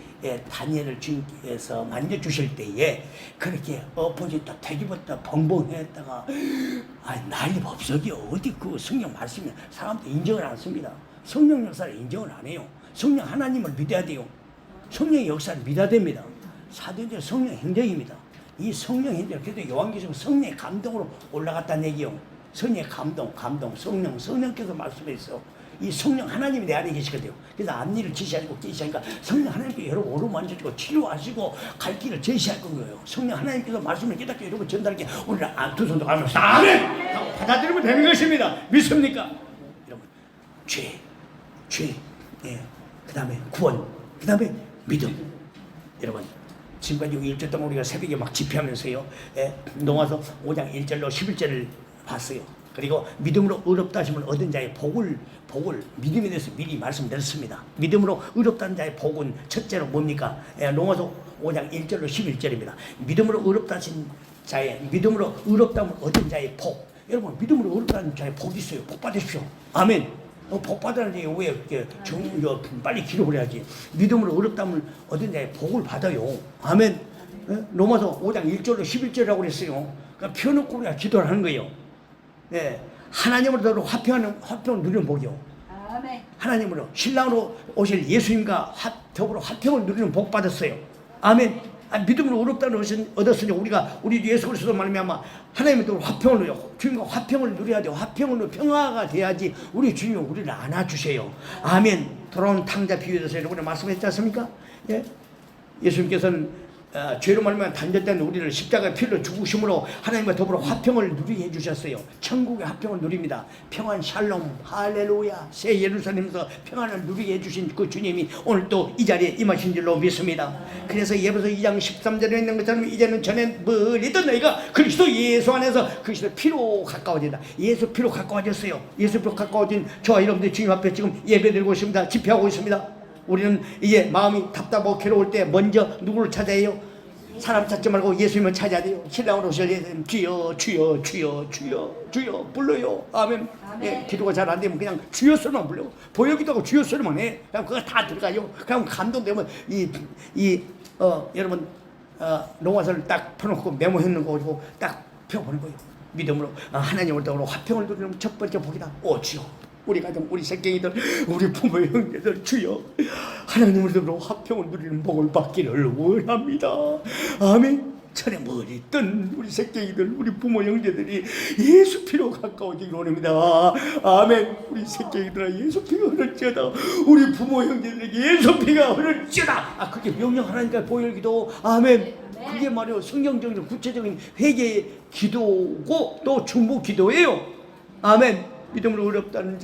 다니엘을 주님께서 만져주실 때에 그렇게 엎어졌다 뒤집었다 벙벙했다가 난리 법석이요. 어디 그 성령 말씀이 사람들 인정을 안 씁니다. 성령 역사를 인정을 안 해요. 성령 하나님을 믿어야 돼요. 성령의 역사를 믿어야 됩니다. 사도행전 성령 행적입니다. 이 성령 행적, 그래도 요한계시록 성령의 감동으로 올라갔다는 얘기요. 성령의 감동, 성령께서 말씀했어. 이 성령 하나님이 내 안에 계시거든요. 그래서 앞니를 지시하시고 계시하니까 성령 하나님께서 여러분 오르 만져주고 치료하시고 갈 길을 제시할 거예요. 성령 하나님께서 말씀을 깨닫게 여러분 전달하게 오늘 두 손도 가면서 아멘! 받아들이면 되는 것입니다. 믿습니까? 여러분 죄, 그 다음에 구원, 그 다음에 믿음. 여러분 지금까지 1주 동안 우리가 새벽에 막 집회하면서요. 농아서 5장 1절로 11절을 봤어요. 그리고 믿음으로 의롭다 하심을 얻은 자의 복을 믿음에 대해서 미리 말씀드렸습니다. 믿음으로 의롭다는 자의 복은 첫째로 뭡니까? 농아서 5장 1절로 11절입니다. 믿음으로 의롭다 하신 자의 믿음으로 의롭다함을 얻은 자의 복. 여러분 믿음으로 의롭다는 자의 복이 있어요. 복 받으십시오. 아멘. 복 받으라니 왜 빨리 기록을 해야지. 믿음으로 의롭다함을 얻은 자의 복을 받아요. 아멘. 로마서 5장 1절로 11절이라고 그랬어요. 그러니까 펴놓고 우리가 기도를 하는 거예요. 하나님으로 화평을 누리는 복이요. 아멘. 하나님으로 신랑으로 오실 예수님과 더불어 화평을 누리는 복 받았어요. 아멘. 믿음으로 의롭다는 것을 얻었으니 우리 예수 그리스도 말미암아 하나님의 또 화평을 누려 주님과 화평을 누려야 돼요. 화평을 누려 평화가 돼야지 우리 주님이 우리를 안아주세요. 아멘. 돌아온 탕자 비유에 대해서 여러분이 말씀했지 않습니까? 예수님께서는 죄로 말미암아 단절된 우리를 십자가의 피로 죽으심으로 하나님과 더불어 화평을 누리게 해주셨어요. 천국의 화평을 누립니다. 평안 샬롬 할렐루야 새 예루살렘에서 평안을 누리게 해주신 그 주님이 오늘 또 이 자리에 임하신 줄로 믿습니다. 그래서 예배서 2장 13절에 있는 것처럼 이제는 전에 멀리 있던 너희가 그리스도 예수 안에서 그리스도 피로 가까워진다. 예수 피로 가까워졌어요. 예수 피로 가까워진 저와 여러분들 주님 앞에 지금 예배드리고 있습니다. 집회하고 있습니다. 우리는 이제 마음이 답답하고 괴로울 때 먼저 누구를 찾아야 해요? 사람 찾지 말고 예수님을 찾아야 돼요. 신랑으로 오셔야 되면 주여 주여 주여 주여 주여 불러요. 아멘. 예, 기도가 잘 안 되면 그냥 주여 소리만 불러. 보여기도 하고 주여 소리만 해. 그냥 그거 다 들어가요. 그럼 감동되면 여러분 농화서를 딱 펴놓고 메모해놓는 거고 딱 펴보는 거예요. 믿음으로 하나님을 떠오르고 화평을 누리는 첫 번째 복이다. 오 주여, 우리 가정, 우리 새끼들, 우리 부모 형제들 주여 하나님을 떠오르고 화평을 누리는 복을 받기를 원합니다. 아멘. 전에 멀리 있던 우리 새끼들, 우리 부모 형제들이 예수 피로 가까워지기를 원합니다. 아멘. 우리 새끼들아 예수 피가 흐를지어다. 우리 부모 형제들에게 예수 피가 흐를지어다. 그게 명령하나니까 보혈기도. 아멘. 그게 말이요 성경적인 구체적인 회개의 기도고 또 중보 기도예요. 아멘. 믿음으로 어렵다면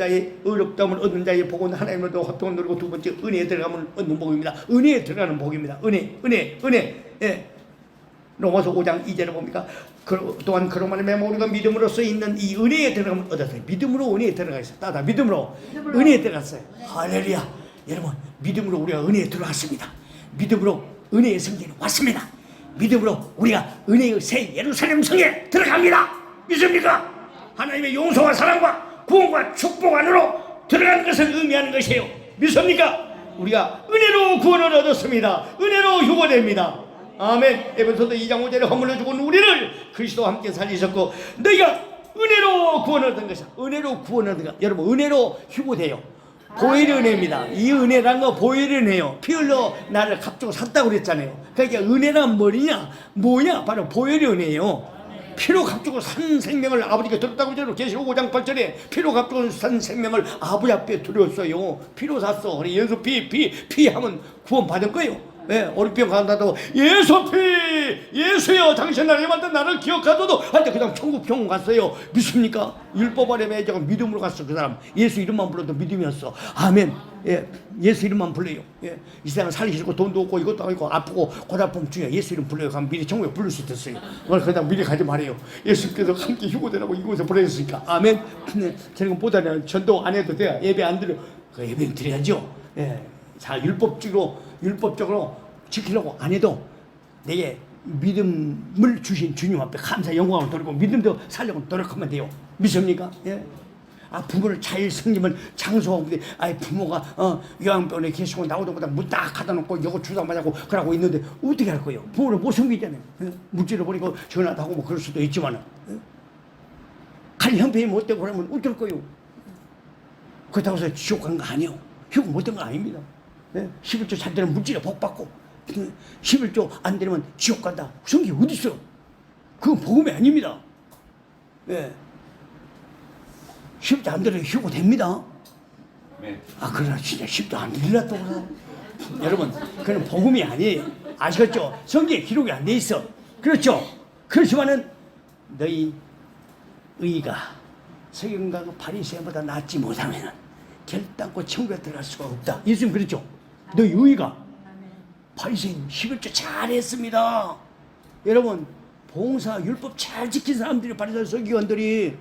얻는 자의 복은 하나님으로도 화평을 누리고 두 번째 은혜에 들어가면 얻는 복입니다. 은혜에 들어가는 복입니다. 은혜. 예. 로마서 5장 2절에 봅니까? 또한 그런 말에 우리가 믿음으로써 있는 이 은혜에 들어가면 얻었어요. 믿음으로 은혜에 들어가 있어요. 따다 믿음으로 은혜에 들어갔어요. 할렐루야. 여러분 믿음으로 우리가 은혜에 들어갔습니다. 믿음으로 은혜의 성전에 왔습니다. 믿음으로 우리가 은혜의 새 예루살렘 성에 들어갑니다. 믿습니까? 하나님의 용서와 사랑과 구원과 축복 안으로 들어가는 것을 의미하는 것이에요. 믿습니까? 우리가 은혜로 구원을 얻었습니다. 은혜로 휴거됩니다. 아멘. 에베소서 2장 5절에 허물려 죽은 우리를 그리스도와 함께 살리셨고 너희가 은혜로 구원을 얻은 것이야. 은혜로 구원을 얻은 것. 여러분 은혜로 휴거돼요. 보혈의 은혜입니다. 이 은혜란 거 보혈의 은혜요. 피 흘러 나를 값주고 샀다고 그랬잖아요. 그러니까 은혜란 뭐냐? 바로 보혈의 은혜예요. 피로 값주고 산 생명을 아버지가 드렸다고 그러죠. 계시록 5장 8절에 피로 값주고 산 생명을 아버지 앞에 드렸어요. 피로 샀어. 우리 예수 피 하면 구원 받은 거예요. 네, 어리병 간다고 예수여 당신 나를 만든 나를 기억하도도 할때 그냥 천국 병원 갔어요. 믿습니까? 율법 아래 매자가 믿음으로 갔어. 그 사람 예수 이름만 불러도 믿음이었어. 아멘. 예, 예수 이름만 불러요. 예, 이 세상 살기 싫고 돈도 없고 이것도 아니고 아프고 고달픔 중에 예수 이름 불러요. 그럼 미리 천국에 부를 수 있었어요. 오늘 그냥 미리 가지 말아요. 예수께서 함께 휴거되라고 이곳에 보내셨으니까. 아멘. 저런 것보다는 전도 안 해도 돼요. 예배 안 드려. 그 예배 드려야죠. 예, 자 율법적으로 지키려고 안 해도 내게 믿음을 주신 주님 앞에 감사 영광을 돌리고 믿음도 살려고 노력하면 돼요. 믿습니까? 예. 부모를 잘 섬기면 장수하고 부모가 요양병원에 계시고 나오다 보다 문 딱 갖다 놓고 이거 주사 맞고 그러고 있는데 어떻게 할 거예요? 부모를 못 섬기잖아요. 예? 물질을 버리고 전화도 하고 뭐 그럴 수도 있지만 갈 형편이 못 되고 그러면 어쩔 거예요? 그렇다고 해서 지옥 간 거 아니에요. 휴고 못 된 거 아닙니다. 예? 11조 잘 되면 물질에 복 받고 11조 안 되면 지옥 간다. 성경이 어디 있어? 그건 복음이 아닙니다. 예. 10조 안 되면 휴고 됩니다. 네. 그러나 진짜 10조 안 되려 또 여러분 그건 복음이 아니에요. 아시겠죠? 성경에 기록이 안 돼 있어. 그렇죠? 그렇지만은 너희 의가 서기관과 바리새인보다 낫지 못하면은 결단코 천국에 들어갈 수가 없다. 예수님 그랬죠? 너희 의가 바리새인 11조 잘했습니다. 여러분 봉사 율법 잘 지킨 사람들이 바리새인 서기관들이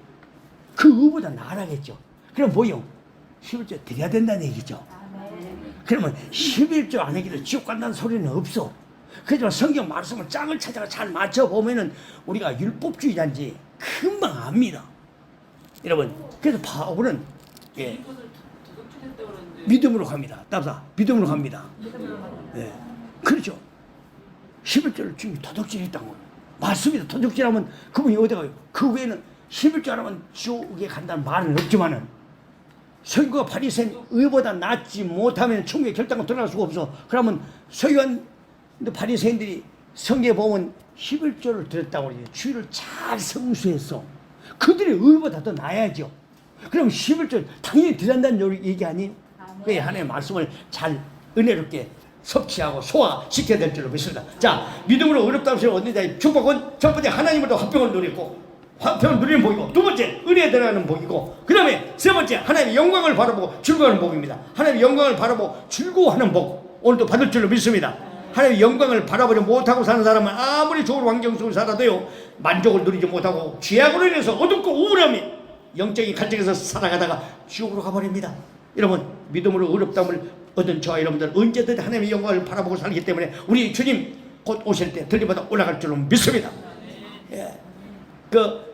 그 의보다 나아라겠죠. 그럼 뭐요? 11조 드려야 된다는 얘기죠. 그러면 11조 안 하기로 지옥 간다는 소리는 없어. 그렇지만 성경 말씀을 짝을 찾아가 잘 맞춰보면은 우리가 율법주의자인지 금방 압니다. 여러분 그래서 바울은 예, 믿음으로 갑니다. 답사 믿음으로 갑니다. 예, 그렇죠. 11조를 지금 도둑질했다는 거예요. 맞습니다. 도둑질하면 그분이 어디 가요? 그 외에는 11조 하면 지옥에 간다는 말은 없지만은 서기관과 바리새인 의보다 낫지 못하면 천국에 결단코 들어갈 수가 없어. 그러면 서기관 바리새인들이 성경에 보면 11조를 드렸다고 그러죠. 주의를 잘 성수했어. 그들의 의보다 더 나아야죠. 그럼 11조 당연히 드린다는 얘기 아니에요? 왜 하나님의 말씀을 잘 은혜롭게 섭취하고 소화시켜야 될 줄로 믿습니다. 자, 믿음으로 어렵다고 해서 얻는 자의 축복은 첫 번째 하나님으로부터 화평을 누리고 화평을 누리는 복이고, 두 번째 은혜에 들어가는 복이고, 그 다음에 세 번째 하나님의 영광을 바라보고 즐거워하는 복입니다. 하나님의 영광을 바라보고 즐거워하는 복 오늘도 받을 줄로 믿습니다. 하나님의 영광을 바라보지 못하고 사는 사람은 아무리 좋은 환경 속에 살아도요 만족을 누리지 못하고 죄악으로 인해서 어둡고 우울함이 영적인 갈증에서 살아가다가 지옥으로 가버립니다. 여러분 믿음으로 어렵다움을 어떤 저와 여러분들 언제든 하나님의 영광을 바라보고 살기 때문에 우리 주님 곧 오실 때 들림받아 올라갈 줄로 믿습니다. 예. 그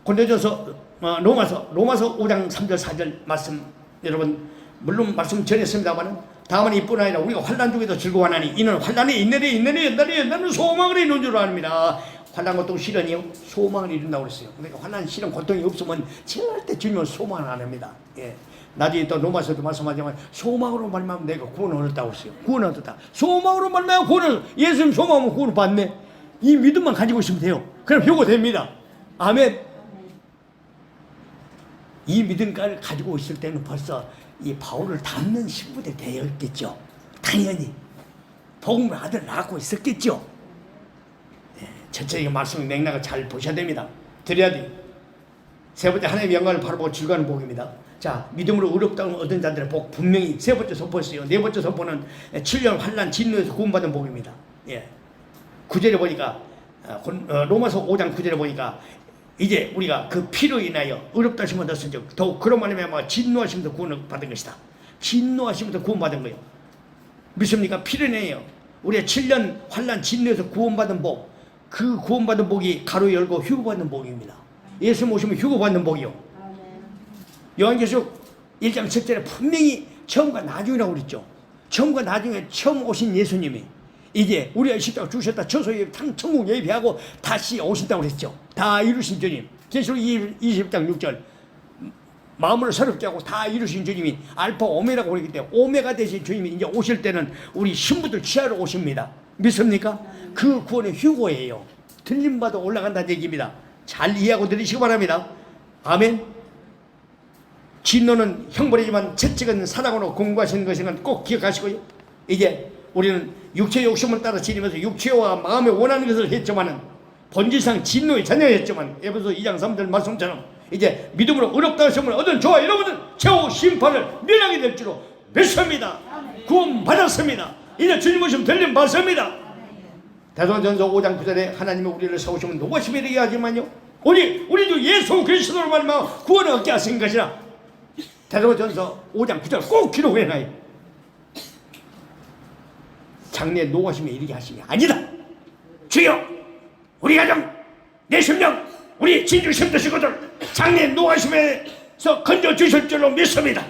고린도전서 로마서 5장 3절 4절 말씀 여러분 물론 말씀 전했습니다만은 다만 이뿐 아니라 우리가 환난 중에도 즐거워하나니 이는 환난이 인내리 연단은 소망을 이루는 줄 압니다. 환난 고통 시련이요 소망을 이룬다고 그랬어요. 그러니까 환난 시련 고통이 없으면 절대 주님은 소망을 안 합니다. 예. 나중에 또 로마서도 말씀하지만 소망으로 말미암아 내가 구원을 얻었다고 했어요. 구원을 얻었다. 소망으로 말미암아 구원을 예수님 소망하면 구원을 받네. 이 믿음만 가지고 있으면 돼요. 그럼 효고됩니다. 아멘. 이 믿음을 가지고 있을 때는 벌써 이 바울을 닮는 신부들이 되어 있겠죠. 당연히 복음을 아들 낳고 있었겠죠. 네, 전체적인 말씀 맥락을 잘 보셔야 됩니다. 드려야 돼요. 세 번째 하나님의 영광을 바라보고 즐거워하는 복입니다. 자, 믿음으로 의롭다고 얻은 자들의 복 분명히 세 번째 선포했어요. 네 번째 선포는 7년 환난 진노에서 구원받은 복입니다. 예. 9절에 보니까 로마서 5장 9절에 보니까 이제 우리가 그 피로 인하여 의롭다 하심을 얻었은즉 더욱 그런 말이면 진노하심부터 구원을 받은 것이다. 진노하심부터 구원받은 거예요. 믿습니까? 피로 인하여 우리가 7년 환난 진노에서 구원받은 복, 그 구원받은 복이 가로 열고 휴거받는 복입니다. 예수님 오시면 휴거받는 복이요. 요한계시록 1장 7절에 분명히 처음과 나중이라고 그랬죠. 처음과 나중에 처음 오신 예수님이 이제 우리가 십자가 주셨다 저소에 천국 예비하고 다시 오신다고 그랬죠. 다 이루신 주님. 계시록 20장 6절 마음을 새롭게 하고 다 이루신 주님이 알파 오메가라고 그랬기 때문에 오메가 되신 주님이 이제 오실 때는 우리 신부들 취하러 오십니다. 믿습니까? 그 구원의 휴고예요. 들림받아 올라간다는 얘기입니다. 잘 이해하고 들으시기 바랍니다. 아멘. 진노는 형벌이지만 채찍은 사랑으로 공부하시는 것인 꼭 기억하시고요. 이제 우리는 육체의 욕심을 따라 지니면서 육체와 마음에 원하는 것을 했지만은 본질상 진노의 자녀였지만 에베소 2장 3절 말씀처럼 이제 믿음으로 의롭다 하심을 얻은 저와 여러분은 최후 심판을 면하게 될 줄로 믿습니다. 구원 받았습니다. 이제 주님 오시면 들림 받습니다. 대사전서 5장 9절에 하나님이 우리를 세우시면 노고심이 되게 하지만요 우리도 예수 그리스도로 말미암아 구원을 얻게 하신 것이라. 대사전서 5장 9절 꼭 기록해놔요. 장래 노고심에 이르게 하심이 아니다. 주여 우리 가정 내 심령 우리 진주 심드시고들 장래 노고심에서 건져주실 줄로 믿습니다.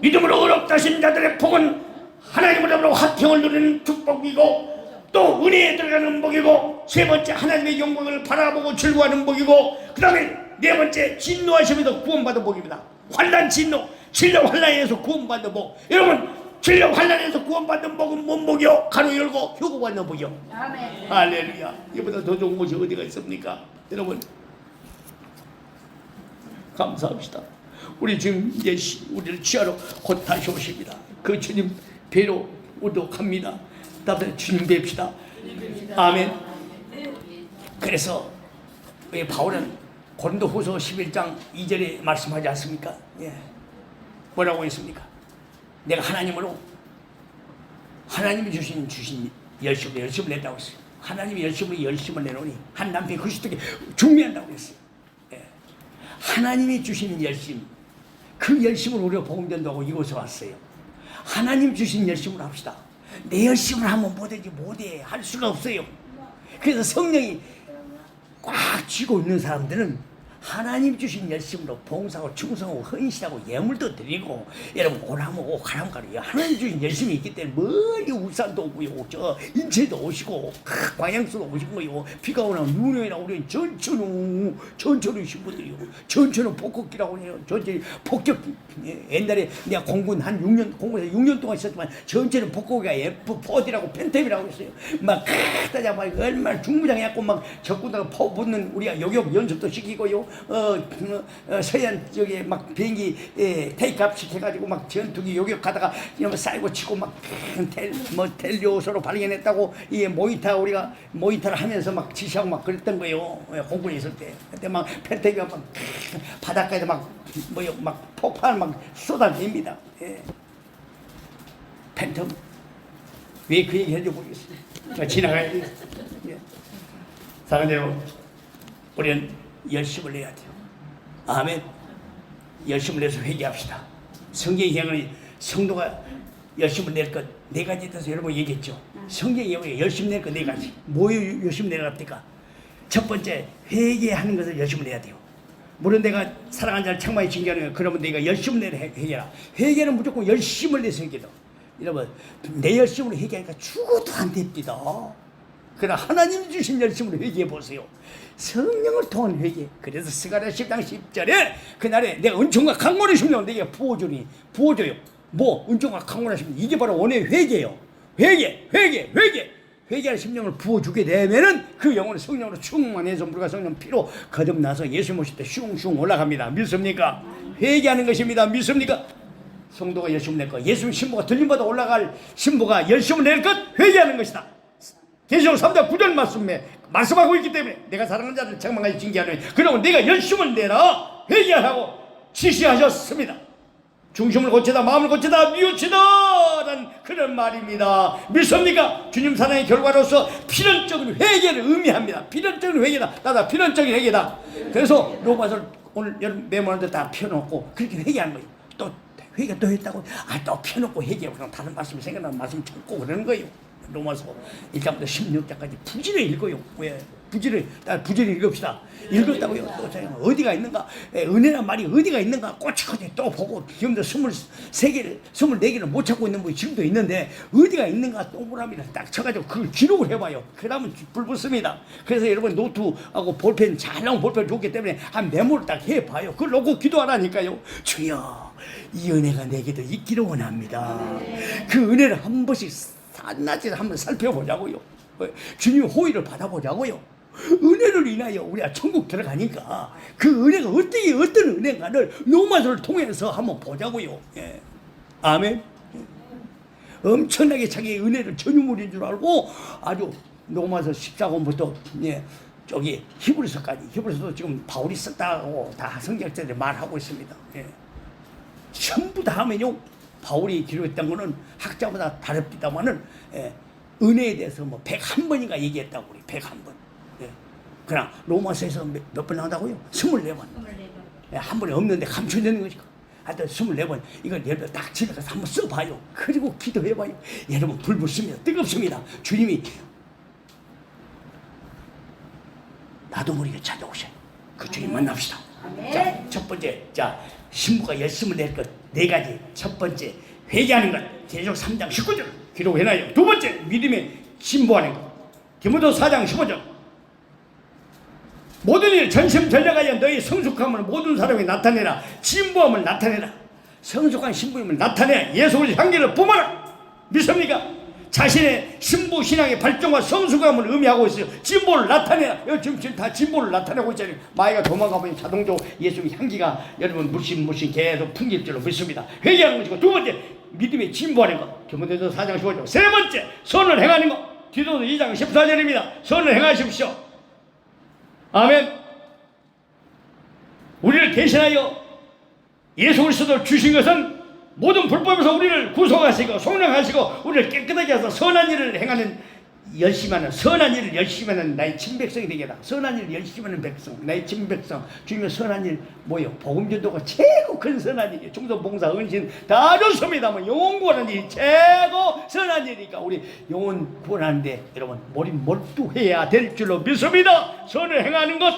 믿음으로 의롭다 하신 자들의 복은 하나님으로 화평을 누리는 축복이고 또 은혜에 들어가는 복이고 세 번째 하나님의 영광을 바라보고 즐거워하는 복이고 그 다음에 네 번째 진노하심에서 구원받은 복입니다. 환난 진노 7년 환난에서 구원받는 복. 여러분 7년 환난에서 구원받는 복은 뭔 복이요? 가로 열고 휴거받는 복이요. 아멘. 할렐루야. 이보다 더 좋은 것이 어디가 있습니까? 여러분 감사합시다. 우리 지금 이제 우리를 취하러 곧 다시 오십니다. 그 주님 뵈러 우리도 갑니다. 다들 주님 뵙시다. 아멘. 그래서 왜 바울은 고린도후서 11장 2절에 말씀하지 않습니까? 예. 뭐라고 했습니까? 내가 하나님으로 하나님이 주신 열심을 냈다고 했어요. 하나님이 열심을 내놓으니 한 남편이 그리스도께 중매한다고 했어요. 예. 하나님이 주시는 열심, 그 열심을 우리가 복음전도하고 이곳에 왔어요. 하나님 주신 열심을 합시다. 내 열심을 하면 못해 할 수가 없어요. 그래서 성령이 꽉 쥐고 있는 사람들은 하나님 주신 열심으로 봉사하고 충성하고 헌신하고 예물도 드리고 여러분 오라면 오고 가라면 가라. 하나님 주신 열심이 있기 때문에 멀리 울산도 오고요 저 인체도 오시고 광양수도 오신 거요. 비가 오나 눈이 오나 우리는 전천후 신부들이요. 전천후 폭격기라고 해요. 전천후 폭격. 옛날에 내가 공군 한 6년 공군에서 6년 동안 있었지만 전체는 폭격기가 F4D라고 펜템이라고 했어요. 막 크다자 막 얼마나 중무장해갖고 막 적군다가 포 붙는 우리가 요격 연습도 시키고요. 서해안 쪽에 막 비행기 테이크업 시켜가지고 막 전투기 요격하다가 쌀고 치고 막 텔요소로 발견했다고 이 우리가 모니터를 하면서 막 지시하고 막 그랬던 거예요. 공군에 있을 때. 그때 막 펜테기가 막 바닷가에서 막 폭발 막 쏟아냅니다. 예. 팬텀 왜 그 얘기 해줘 모르겠어요. 지나가야 돼요. 예. 사랑하는 여러분, 우리는 열심을 내야 돼요. 아멘. 열심을 내서 회개합시다. 성경의 행을 성도가 열심을 낼 것 네 가지에 대해서 여러분 얘기했죠. 성경에 여기 열심 낼 것 네 가지. 뭐에 열심 내랍니까? 첫 번째, 회개하는 것을 열심을 내야 돼요. 물론 내가 사랑하는 자를 창마에 징계하는 거야. 그러면 내가 열심을 내라 회개라. 회개는 무조건 열심을 내서 회개다. 여러분, 내 열심으로 회개하니까 죽어도 안 됩니다. 그러나 하나님 주신 열심으로 회개해 보세요. 성령을 통한 회개. 그래서 스가랴 10장 10절에 그날에 내가 은총과 강건의 심령을 내게 부어줘요. 뭐 은총과 강건의 심령, 이게 바로 원의 회개예요. 회개하는 심령을 부어주게 되면은 그 영혼은 성령으로 충만해서 물과 성령 피로 거듭나서 예수 모실 때 슝슝 올라갑니다. 믿습니까? 회개하는 것입니다. 믿습니까? 성도가 열심을 낼 것, 예수님 신부가 들림받아 올라갈 신부가 열심을 낼 것, 회개하는 것이다. 계시록 3장 9절 말씀하고 있기 때문에 내가 사랑하는 자를 책망하여 징계하노니 그러면 내가 열심을 내라 회개하라고 지시하셨습니다. 중심을 고치다, 마음을 고치다, 뉘우치다라는 그런 말입니다. 믿습니까? 주님 사랑의 결과로서 필연적인 회개를 의미합니다. 필연적인 회개다. 나다 필연적인 회개다. 그래서 로마서 오늘 여러분 메모하는데 다 펴놓고 그렇게 회개하는 거예요. 또 회개 또 했다고 또 펴놓고 회개하고 그냥 다른 말씀 생각나는 말씀 찾고 그러는 거예요. 로마서 1장부터 16장까지 부지런히 읽어요. 왜? 부지런히 읽읍시다. 읽었다고요. 또 제가 어디가 있는가? 은혜란 말이 어디가 있는가? 꼬치꼬치 또 보고 지금도 23개를, 24개를 못 찾고 있는 분이 지금도 있는데 어디가 있는가 동그라미를 딱 쳐가지고 그걸 기록을 해봐요. 그러면 불 붙습니다. 그래서 여러분 노트하고 볼펜 잘 나온 볼펜 좋기 때문에 한 메모를 딱 해봐요. 그걸 놓고 기도하라니까요. 주여, 이 은혜가 내게도 있기를 원합니다. 그 은혜를 한 번씩 한낮에 한번 살펴보자고요. 주님 호의를 받아보자고요. 은혜를 인하여 우리가 천국 들어가니까 그 은혜가 어떤 은혜인가를 로마서를 통해서 한번 보자고요. 예. 아멘. 엄청나게 자기의 은혜를 전유물인 줄 알고 아주 로마서 14권부터 저기 히브리서도 지금 바울이 썼다고 다 성경책에 말하고 있습니다. 예. 전부 다 하면요. 바울이 기록했던 거는 학자마다 다릅니다만은 은혜에 대해서 뭐 101번인가 얘기했다고 우리 101번. 예. 그러나 로마서에서 몇 번 나온다고요? 24번. 한 번에 없는데 감춰지는 것이고. 하여튼 24번. 이걸 여러분 딱 집에 가서 한번 써봐요. 그리고 기도해봐요. 여러분 불 붙습니다. 뜨겁습니다. 주님이 나도 모르게 찾아오셔요. 그 주님 만납시다. 자, 첫 번째, 신부가 열심을 낼 것 네 가지. 첫 번째, 회개하는 것. 계시록 3장 19절 기록해놔요. 두 번째, 믿음에 진보하는 것. 디모데 4장 15절. 모든 일 전심전력하여 너희 성숙함을 모든 사람에게 나타내라. 진보함을 나타내라. 성숙한 신부임을 나타내 예수 그리스도의 향기를 뿜어라. 믿습니까? 자신의 신부 신앙의 발전과 성숙함을 의미하고 있어요. 진보를 나타내라. 지금 다 진보를 나타내고 있잖아요. 마귀가 도망가면 자동적으로 예수의 향기가 여러분 물씬 계속 풍길 줄로 믿습니다. 회개하는 것이고, 두 번째 믿음에 진보하는 것. 디모데서 4장 15절. 세 번째 선을 행하는 것. 디도서 2장 14절입니다. 선을 행하십시오. 아멘. 우리를 대신하여 예수 그리스도를 주신 것은 모든 불법에서 우리를 구속하시고 속량하시고 우리를 깨끗하게 해서 선한 일을 행하는 선한 일을 열심히 하는 나의 친백성이 되게 하라. 선한 일을 열심히 하는 백성, 나의 친백성. 주님의 선한 일 뭐요? 복음전도가 최고 큰 선한 일이에요. 중도 봉사 은신 다 좋습니다만 영혼 구원하는 일이 최고 선한 일이니까 우리 영혼 구원하는데 여러분 머리 몰두해야 될 줄로 믿습니다. 선을 행하는 것.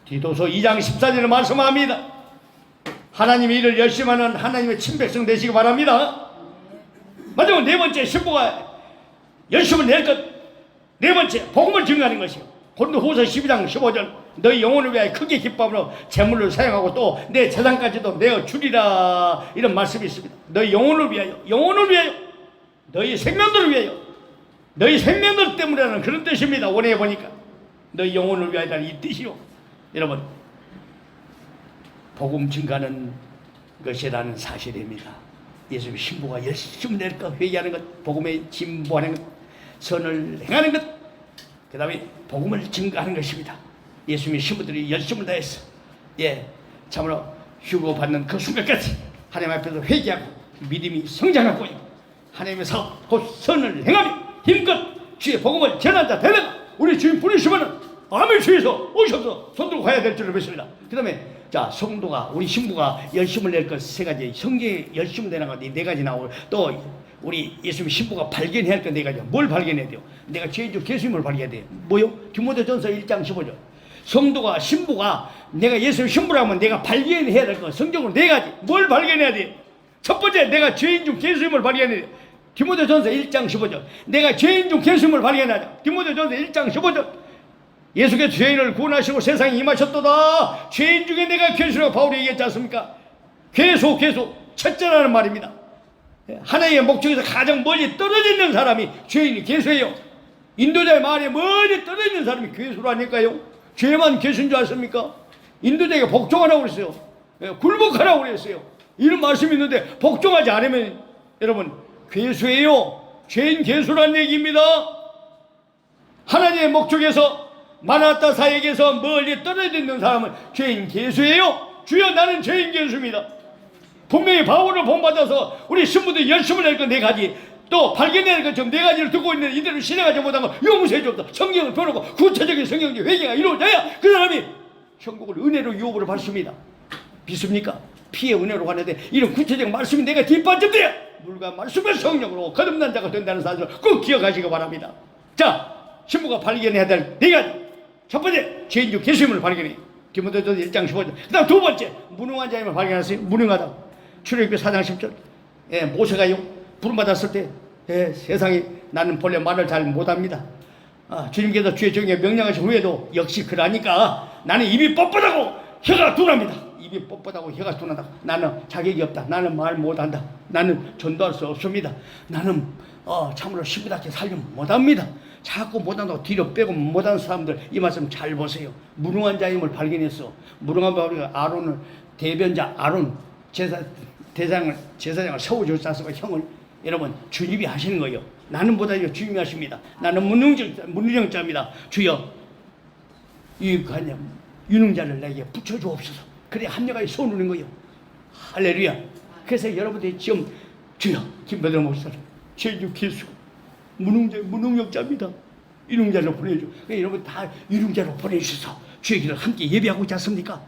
디도서 2장 14절에 말씀합니다. 하나님의 일을 열심히 하는 하나님의 친백성 되시기 바랍니다. 마지막 네 번째, 신부가 열심을 낼 것. 네 번째, 복음을 증거하는 것이요. 고린도후서 12장 15절. 너희 영혼을 위하여 크게 기뻐함으로 재물을 사용하고 또 내 재산까지도 내어 주리라. 이런 말씀이 있습니다. 너희 영혼을 위하여, 너희 생명들을 위하여, 너희 생명들 때문이라는 그런 뜻입니다. 원해 보니까 너희 영혼을 위하여라는 이 뜻이요. 여러분, 복음 증가하는 것이라는 사실입니다. 예수의 신부가 열심히 낼 것, 회개하는 것, 복음에 진보하는 것, 선을 행하는 것, 그 다음에 복음을 증가하는 것입니다. 예수님의 신부들이 열심을 다해서 참으로 휴고 받는 그 순간까지 하나님 앞에서 회개하고 믿음이 성장하고 하나님의 사업, 곧 선을 행하며 힘껏 주의 복음을 전한 자 되는 우리 주님 부르시면 아멘 주에서 오셔서 손들고 가야 될 줄을 믿습니다. 그 다음에 자, 성도가 우리 신부가 열심을 낼 것 세 가지, 성경에 열심을 내는 거네 가지 나오고, 또 우리 예수님 신부가 발견해야 할 것 네 가지. 뭘 발견해야 돼요? 내가 죄인 중 예수님을 발견해야 돼요. 뭐요? 디모데전서 1장 15절. 성도가 신부가 내가 예수님 신부라면 내가 발견해야 될 것 성경으로 네 가지. 뭘 발견해야 돼요? 첫 번째, 내가 죄인 중 예수님을 발견해야 돼요. 디모데전서 1장 15절. 내가 죄인 중 예수님을 발견하자. 디모데전서 1장 15절. 예수께서 죄인을 구원하시고 세상에 임하셨도다. 죄인 중에 내가 괴수라고 바울이 얘기했지 않습니까? 괴수 첫째라는 말입니다. 하나님의 목적에서 가장 멀리 떨어져 있는 사람이 죄인이 괴수예요. 인도자의 말에 멀리 떨어져 있는 사람이 괴수라니까요. 죄만 괴수인 줄 아십니까? 인도자에게 복종하라고 그랬어요. 굴복하라고 그랬어요. 이런 말씀이 있는데 복종하지 않으면 여러분 괴수예요. 죄인 괴수란 얘기입니다. 하나님의 목적에서 마나타 사역에서 멀리 떨어져 있는 사람은 죄인 괴수예요. 주여, 나는 죄인 괴수입니다. 분명히 바울을 본받아서 우리 신부들이 열심을 낼 것 네 가지, 또 발견해야 할 것 좀 네 가지를 듣고 있는 이대로 실행하지 못한 거 용서해 줍니다. 성경을 펴놓고 구체적인 성경적 회개가 이루어져야 그 사람이 천국을 은혜로 유업으로 받습니다. 믿습니까? 피의 은혜로 가는데 이런 구체적인 말씀이 내가 뒷받침돼야 물과 말씀의 성령으로 거듭난 자가 된다는 사실을 꼭 기억하시기 바랍니다. 자, 신부가 발견해야 될 네 가지. 첫 번째, 죄인 중 예수님을 발견해. 디모데전서 1장 15절. 그 다음 두 번째, 무능한 자임을 발견하세요. 무능하다. 출애굽기 4장 10절. 모세가요 부름받았을 때 세상에 나는 본래 말을 잘 못합니다. 주님께서 주의 종에게 명령하신 후에도 역시 그러니까 나는 입이 뻣뻣하고 혀가 둔합니다. 입이 뻣뻣하고 혀가 둔하다. 나는 자격이 없다. 나는 말 못한다. 나는 전도할 수 없습니다. 나는 참으로 신부답게 살지 못합니다. 자꾸 못한다고 뒤로 빼고 못하는 사람들, 이 말씀 잘 보세요. 무능한 자임을 발견했어. 무능한 바울이 아론을, 대변자 아론 제사장을 세워줬지 않습니까? 형을. 여러분, 주님이 하시는 거예요. 나는 보다 주님이 하십니다. 나는 무능자입니다. 주여, 유능자를 내게 붙여주옵소서. 그래 합력하여 손으는 거예요. 할렐루야. 그래서 여러분들이 지금 주여, 김배들 목사님, 죄인중 예수 무능력자입니다. 유능자로 보내줘. 그러니까 여러분 다 유능자로 보내주셔서 주의 길을 함께 예배하고 있지 않습니까?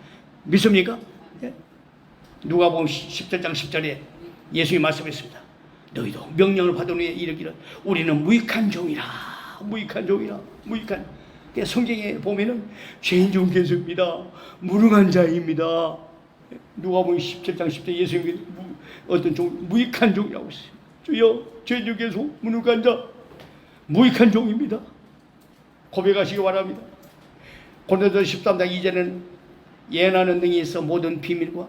믿습니까? 예? 누가복음 17장 10절에 예수님이 말씀했습니다. 너희도 명령을 받은 후에 이르기를 우리는 무익한 종이라. 성경에 보면은 죄인 중 계십니다. 무능한 자입니다. 누가복음 17장 10절 예수님이 어떤 종, 무익한 종이라고 했어요. 주여, 죄인 중 계소 무능한 자, 무익한 종입니다. 고백하시기 바랍니다. 고린도서 13장 2절에는 예언하는 등이 있어 모든 비밀과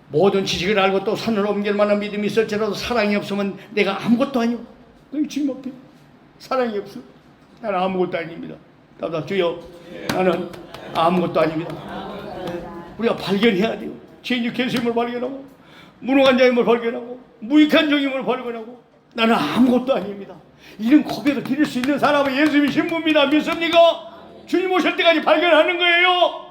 모든 지식을 알고 또 산을 옮길 만한 믿음이 있을지라도 사랑이 없으면 내가 아무것도 아니오. 너희 주님 앞에 사랑이 없어. 나는 아무것도 아닙니다. 다다 주여, 나는 아무것도 아닙니다. 우리가 발견해야 돼요. 죄인이 계심을 발견하고 무능한 자임을 발견하고 무익한 종임을 발견하고 나는 아무것도 아닙니다. 이런 고백을 드릴 수 있는 사람은 예수님이 신부입니다. 믿습니까? 주님 오실 때까지 발견하는 거예요.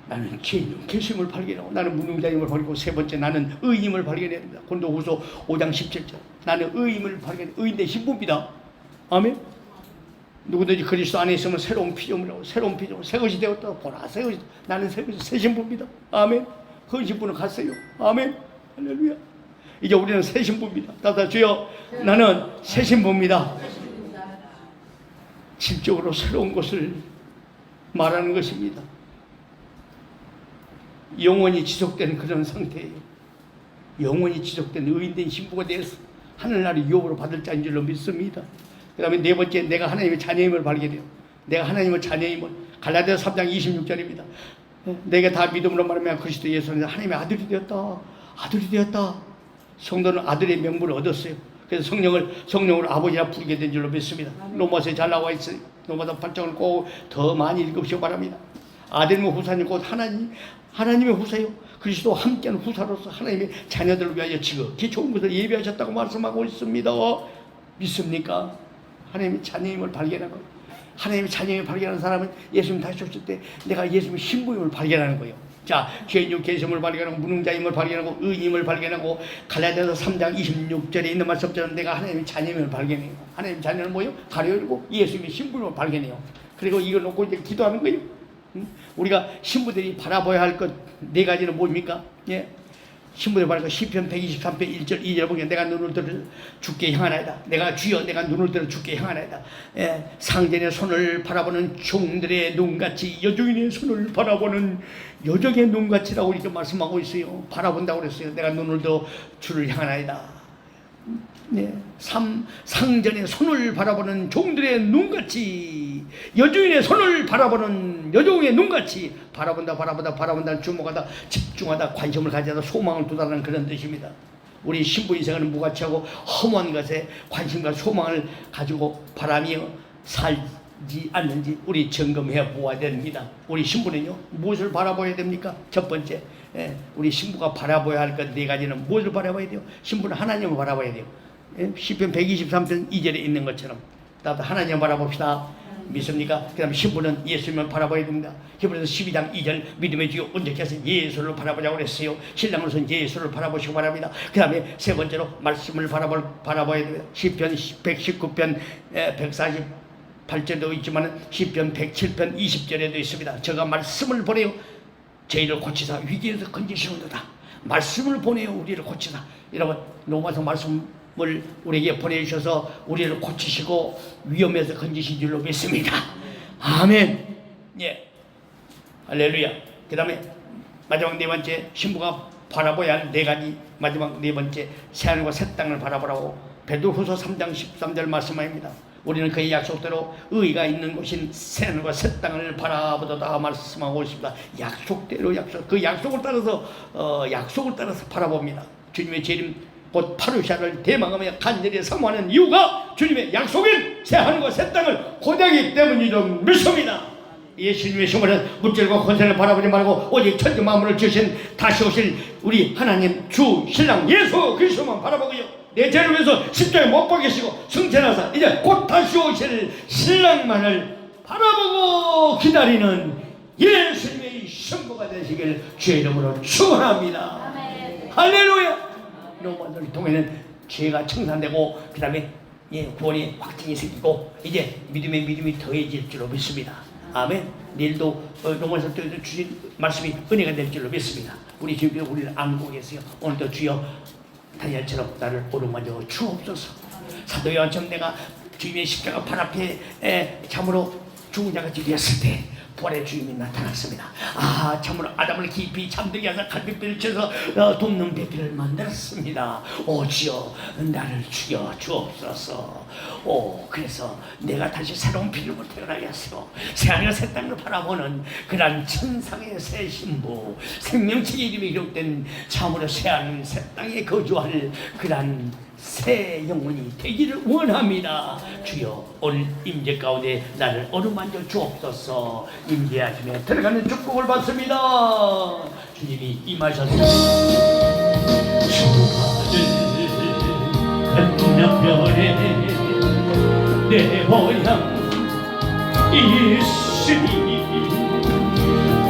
나는 죄인 계심을 발견하고 나는 무능자임을 발견하고 세 번째 나는 의임을 발견해야 됩니다. 고린도후서 5장 17절 나는 의임을 발견해. 의인대 신부입니다. 아멘. 누구든지 그리스도 안에 있으면 새로운 피조물이라고. 새로운 피조물, 새 것이 되었다. 보라, 새 것이. 나는 새 것이 새 신부입니다. 아멘. 그 신부는 갔어요. 아멘. 할렐루야. 이제 우리는 새 신부입니다. 다다 주여, 나는 새 신부입니다. 질적으로 새로운 것을 말하는 것입니다. 영원히 지속되는 그런 상태예요. 영원히 지속된 의인된 신부가 되어서 하늘나라의 유업으로 받을 자인 줄로 믿습니다. 그 다음에 네 번째, 내가 하나님의 자녀임을 발견해요. 내가 하나님의 자녀임을. 갈라디아서 3장 26절입니다. 내가 다 믿음으로 말하면 그리스도 예수는 하나님의 아들이 되었다. 아들이 되었다. 성도는 아들의 명분을 얻었어요. 그래서 성령을 아버지라 부르게 된 줄로 믿습니다. 로마서에 잘 나와 있어요. 로마서 8장을 꼭 더 많이 읽으시기 바랍니다. 아들님의 후사님 곧 하나님의 후사요. 그리스도와 함께하는 후사로서 하나님의 자녀들을 위하여 지극히 좋은 것을 예비하셨다고 말씀하고 있습니다. 믿습니까? 하나님의 자녀임을 발견하고, 하나님의 자녀임을 발견하는 사람은 예수님 다시 오실 때 내가 예수님의 신부임을 발견하는 거예요. 자, 죄인 중 계심을 발견하고 무능자임을 발견하고 의임을 발견하고 갈라디아서 3장 26절에 있는 말씀처럼 내가 하나님의 자녀임을 발견해요. 하나님의 자녀는 뭐예요? 가려 열고 예수님의 신부임을 발견해요. 그리고 이걸 놓고 이제 기도하는 거예요. 우리가 신부들이 바라봐야 할 것 네 가지는 뭡니까? 예. 신부들 바라고 시편 123편 1절 2절 보면 내가 눈을 들어 주께 향하나이다. 내가 주여 내가 눈을 들어 주께 향하나이다. 예. 상전의 손을 바라보는 종들의 눈같이 여종인의 손을 바라보는 여종의 눈같이라고 이렇게 말씀하고 있어요. 바라본다고 그랬어요. 내가 눈을 들어 주를 향하나이다. 네. 상전의 손을 바라보는 종들의 눈같이 여종인의 손을 바라보는 여종의 눈같이 바라본다 주목하다 집중하다 관심을 가져다 소망을 두다는 그런 뜻입니다. 우리 신부 인생은 무가치하고 허무한 것에 관심과 소망을 가지고 바라며 살지 않는지 우리 점검해 보아야 됩니다. 우리 신부는요 무엇을 바라봐야 됩니까? 첫 번째 우리 신부가 바라봐야 할 것 네 가지는 무엇을 바라봐야 돼요? 신부는 하나님을 바라봐야 돼요. 시편 123편 2절에 있는 것처럼 나도 하나님을 바라봅시다. 믿습니까? 그 다음에 신부는 예수님을 바라봐야 됩니다. 히브리서 12장 2절 믿음의 주요 온전케 예수를 바라보자고 그랬어요. 신랑으로서는 예수를 바라보시기 바랍니다. 그 다음에 세 번째로 말씀을 바라봐야 됩니다. 시편 119편 148절도 있지만 시편 107편 20절에도 있습니다. 저가 말씀을 보내요 저희를 고치사 위기에서 건지시는도다. 말씀을 보내요 우리를 고치사. 여러분 로마서 말씀을 우리에게 보내주셔서 우리를 고치시고 위험에서 건지신 줄로 믿습니다. 아멘. 예. 할렐루야. 그 다음에 마지막 네 번째 신부가 바라봐야 할 네 가지 마지막 네 번째 새하늘과 새 땅을 바라보라고 베드로후서 3장 13절 말씀합니다. 우리는 그의 약속대로 의가 있는 곳인 새하늘과 새 땅을 바라보다 말씀하고 있습니다. 약속대로 그 약속을 따라서 바라봅니다. 주님의 재림 곧 파루시아를 대망하며 간절히 사모하는 이유가 주님의 약속인 새하늘과 새 땅을 고대하기 때문이라 믿습니다. 예수님의 신부는 물질과 권세를 바라보지 말고 오직 천지 만물을 지으신 다시 오실 우리 하나님 주 신랑 예수 그리스도만 바라보고요. 내 죄를 위해서 십자가에 못 박히시고 승천하사 이제 곧 다시 오실 신랑만을 바라보고 기다리는 예수님의 신부가 되시길 주의 이름으로 축원합니다. 할렐루야. 로마들 통해는 죄가 청산되고 그 다음에 구원의 확증이 생기고 이제 믿음이 더해질 줄로 믿습니다. 아멘. 내일도 로마서 주신 말씀이 은혜가 될 줄로 믿습니다. 우리 주님께서 우리를 안고 계세요. 오늘도 주여 다니엘처럼 나를 오르마저 주옵소서. 사도 요한처럼 내가 주님의 십자가 발 앞에 참으로 죽은 자같이 되었을 때 부활의 주님이 나타났습니다. 참으로 아담을 깊이 잠들게 하사 갈빗배를 쳐서 돕는 배필을 만들었습니다. 오 주여 나를 죽여 주옵소서. 그래서 내가 다시 새로운 피조물로 태어나게 하시고 새하늘과 새 땅을 바라보는 그런 천상의 새 신부 생명책의 이름이 기록된 참으로 새하늘 새 땅에 거주할 그런 새 영혼이 되기를 원합니다. 주여 오늘 임재 가운데 나를 어루만져 주옵소서. 임재하심에 들어가는 축복을 받습니다. 주님이 임하셨습니다. 주가들 건너편에 내 모양 있으니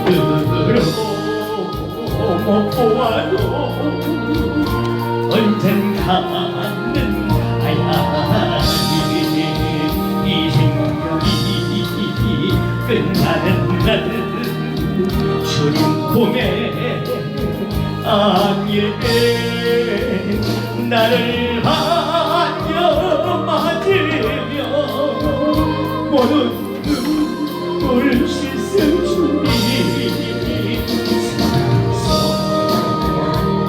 그러고 못 보아도 언젠가는 가야지. 이 생명이 끝나는 날 주님 품에 안일에 나를 반겨 맞으며 모든 눈물 씻은 주님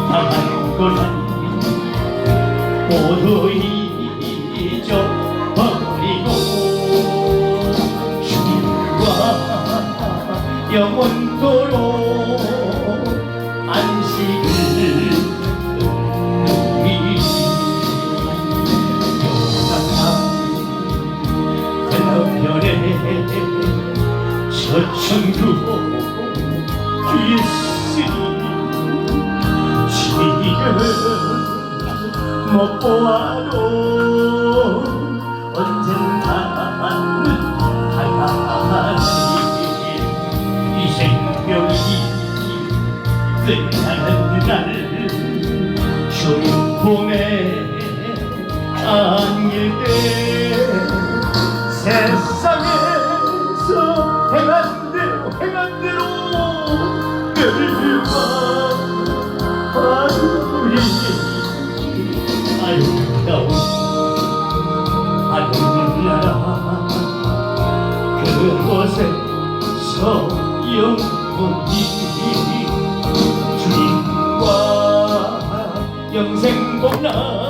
상한 고난 모두 잊어버리고 주님과 영원토록 안식을 누리 영원한 건너편에 저천국 있으니 지금 못 보아도 언젠가는 가야지. 이 생명이 끝나는 날 주님 품에 안기게 세상에서 이제부터 영원히 주님과 영생 복락